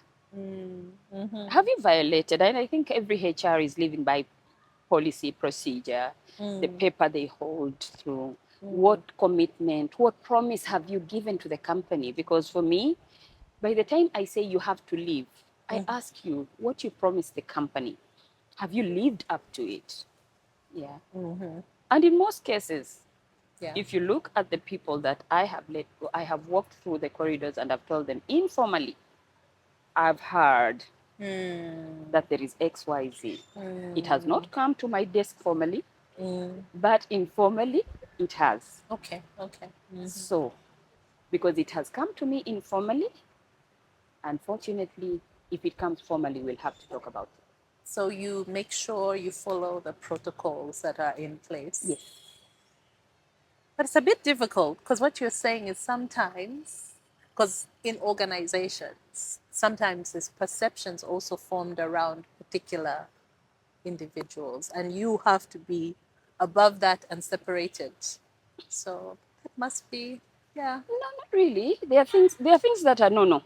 Have you violated? And I think every HR is living by policy, procedure, the paper they hold through. What commitment, what promise have you given to the company? Because for me, by the time I say you have to leave, I ask you what you promised the company. Have you lived up to it? Yeah. And in most cases, Yeah. if you look at the people that I have let go, I have walked through the corridors and I've told them informally, I've heard that there is XYZ. It has not come to my desk formally, but informally it has. Okay. Okay. So, because it has come to me informally, unfortunately, if it comes formally, we'll have to talk about it. So you make sure you follow the protocols that are in place. Yes. But it's a bit difficult because what you're saying is sometimes, because in organizations, sometimes there's perceptions also formed around particular individuals, and you have to be above that and separated. So it must be, yeah. No, not really. There are things that are no.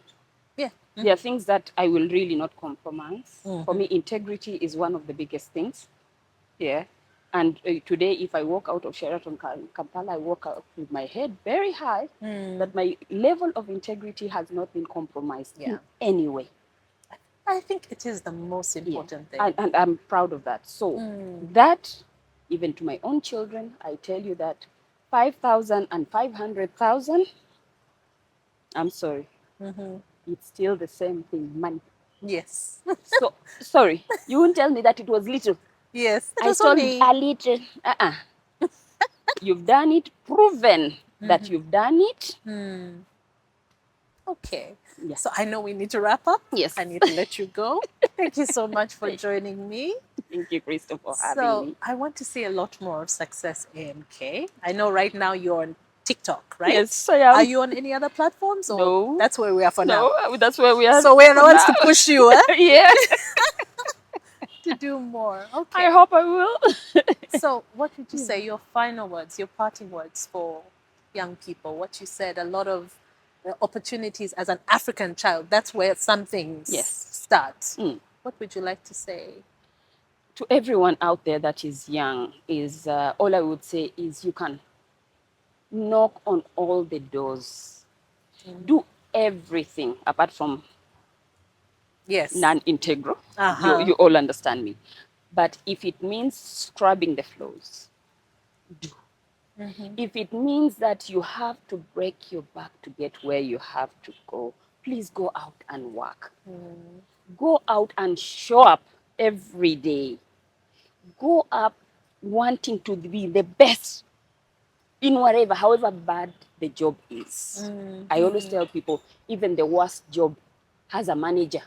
Yeah. There are things that I will really not compromise. For me, integrity is one of the biggest things. Yeah. And today, if I walk out of Sheraton Kampala, I walk out with my head very high, that my level of integrity has not been compromised in any way. I think it is the most important thing. And I'm proud of that. So that, even to my own children, I tell you that 5,000 and 500,000, I'm sorry, it's still the same thing, money. Yes. So, sorry, you won't tell me that it was little. Yes. It I was told only a little. You've done it, proven that you've done it. okay. Yeah. So I know we need to wrap up. Yes. I need to let you go. Thank you so much for joining me. Thank you, Crystal, for having So me. I want to see a lot more of Success AMK. I know right now you're on TikTok, right? Yes, I am. Are you on any other platforms? Or No. that's where we are for now. No, that's where we are. So we're the for ones to now. push you, eh? Yeah. To do more. Okay. I hope I will. So what would you say, your final words, your parting words for young people? What you said, a lot of opportunities as an African child, that's where some things start. What would you like to say? To everyone out there that is young, is all I would say is you can knock on all the doors. Do everything apart from Yes. non-integral. Uh-huh. You all understand me. But if it means scrubbing the floors, do. If it means that you have to break your back to get where you have to go, please go out and work. Go out and show up every day. Go up wanting to be the best in whatever, however bad the job is. I always tell people, even the worst job has a manager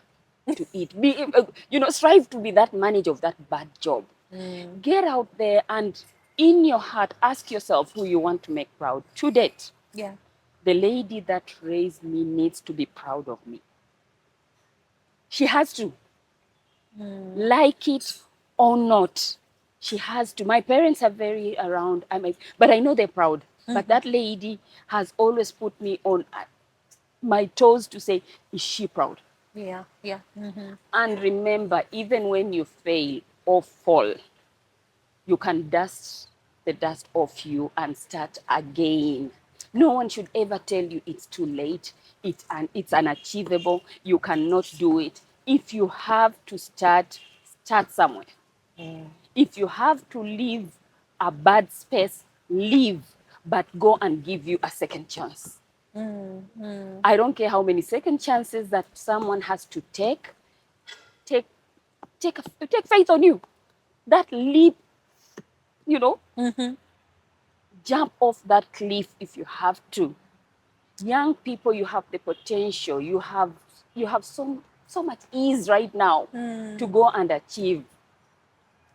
to it. Strive to be that manager of that bad job. Get out there and in your heart, ask yourself who you want to make proud. To date, Yeah. the lady that raised me needs to be proud of me. She has to, like it or not. She has to. My parents are very around, but I know they're proud. But that lady has always put me on my toes to say, is she proud? Yeah. Yeah. And remember, even when you fail or fall, you can dust the dust off you and start again. No one should ever tell you it's too late, it's unachievable, you cannot do it. If you have to start somewhere. If you have to leave a bad space, leave, but go and give you a second chance. I don't care how many second chances that someone has to take. Take take faith on you. That leap, you know, jump off that cliff if you have to. Young people, you have the potential. You have so much ease right now to go and achieve.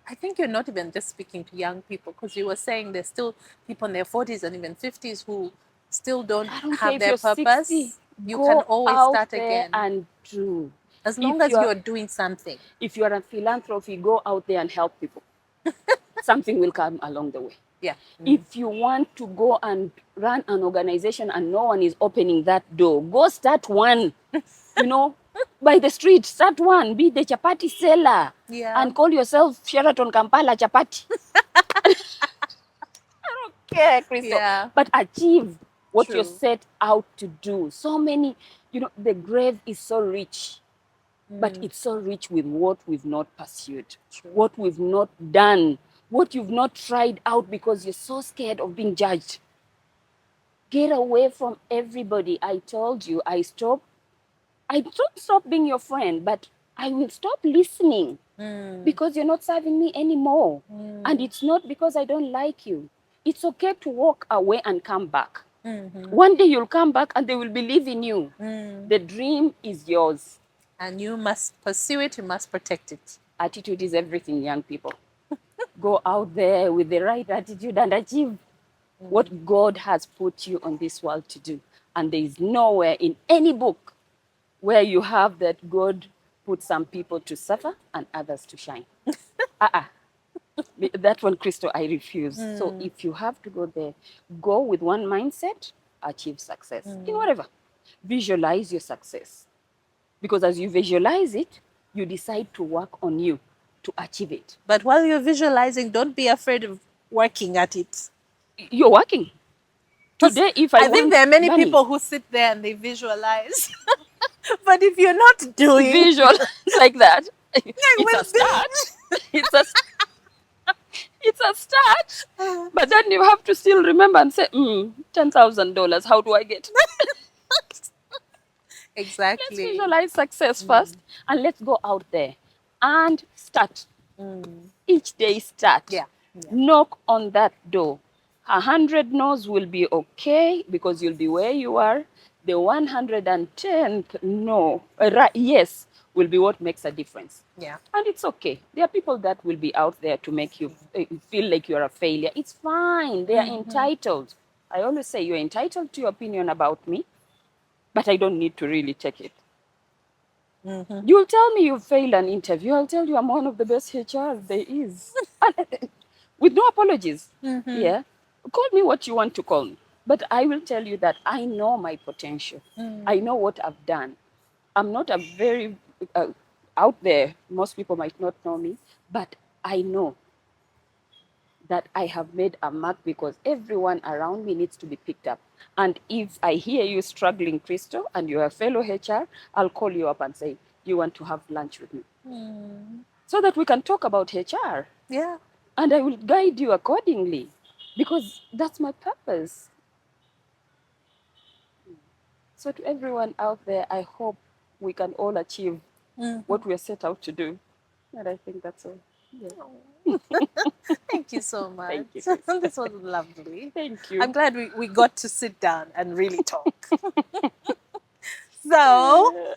I think you're not even just speaking to young people, because you were saying there's still people in their 40s and even 50s who still don't I don't care have if their you're 60. purpose. You can Go always out start there again and do. as long If as you're you're doing something. if you're a philanthropy, go out there and help people. Something will come along the way. Yeah. If you want to go and run an organization and no one is opening that door, go start one. By the street, start one. Be the chapati seller. Yeah. And call yourself Sheraton Kampala Chapati. Okay, Crystal. Yeah. But achieve what you're True. set out to do. So many, the grave is so rich, but it's so rich with what we've not pursued, True. what we've not done, what you've not tried out because you're so scared of being judged. Get away from everybody. I told you, I don't stop being your friend, but I will stop listening because you're not serving me anymore. And it's not because I don't like you. It's okay to walk away and come back. One day you'll come back and they will believe in you. The dream is yours. And you must pursue it, you must protect it. Attitude is everything, young people. Go out there with the right attitude and achieve what God has put you on this world to do. And there is nowhere in any book where you have that God put some people to suffer and others to shine. That one, Crystal, I refuse. So if you have to go there, go with one mindset, achieve success in whatever. Visualize your success. Because as you visualize it, you decide to work on you to achieve it. But while you're visualizing, don't be afraid of working at it. You're working. Today, if I think want there are many money, people who sit there and they visualize. But if you're not doing visual like that, it's will a start. It's a start. But then you have to still remember and say, $10,000. How do I get? exactly. Let's visualize success first, and let's go out there and start. Each day start. Yeah. Knock on that door. 100 no's will be okay because you'll be where you are. The 110th no, yes, will be what makes a difference. Yeah. And it's okay. There are people that will be out there to make you feel like you're a failure. It's fine. They are entitled. I always say you're entitled to your opinion about me, but I don't need to really take it. You'll tell me you failed an interview. I'll tell you I'm one of the best HR there is. With no apologies. Yeah. Call me what you want to call me. But I will tell you that I know my potential. I know what I've done. I'm not a very out there. Most people might not know me, but I know that I have made a mark because everyone around me needs to be picked up. And if I hear you struggling, Crystal, and you're a fellow HR, I'll call you up and say, you want to have lunch with me? Mm. So that we can talk about HR. Yeah. And I will guide you accordingly, because that's my purpose. So to everyone out there, I hope we can all achieve what we are set out to do. And I think that's all. Yeah. Oh. Thank you so much. Thank you, Krista. This was lovely. Thank you. I'm glad we got to sit down and really talk. So,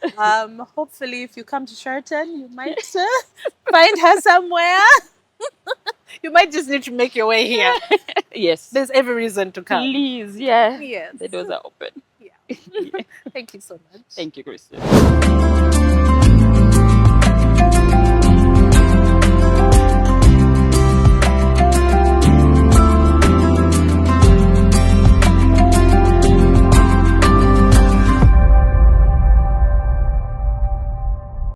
hopefully, if you come to Sheraton, you might find her somewhere. You might just need to make your way here. Yes. There's every reason to come. Please, yeah. Yes. The doors are open. Yeah. Yeah. Thank you so much. Thank you, Krista.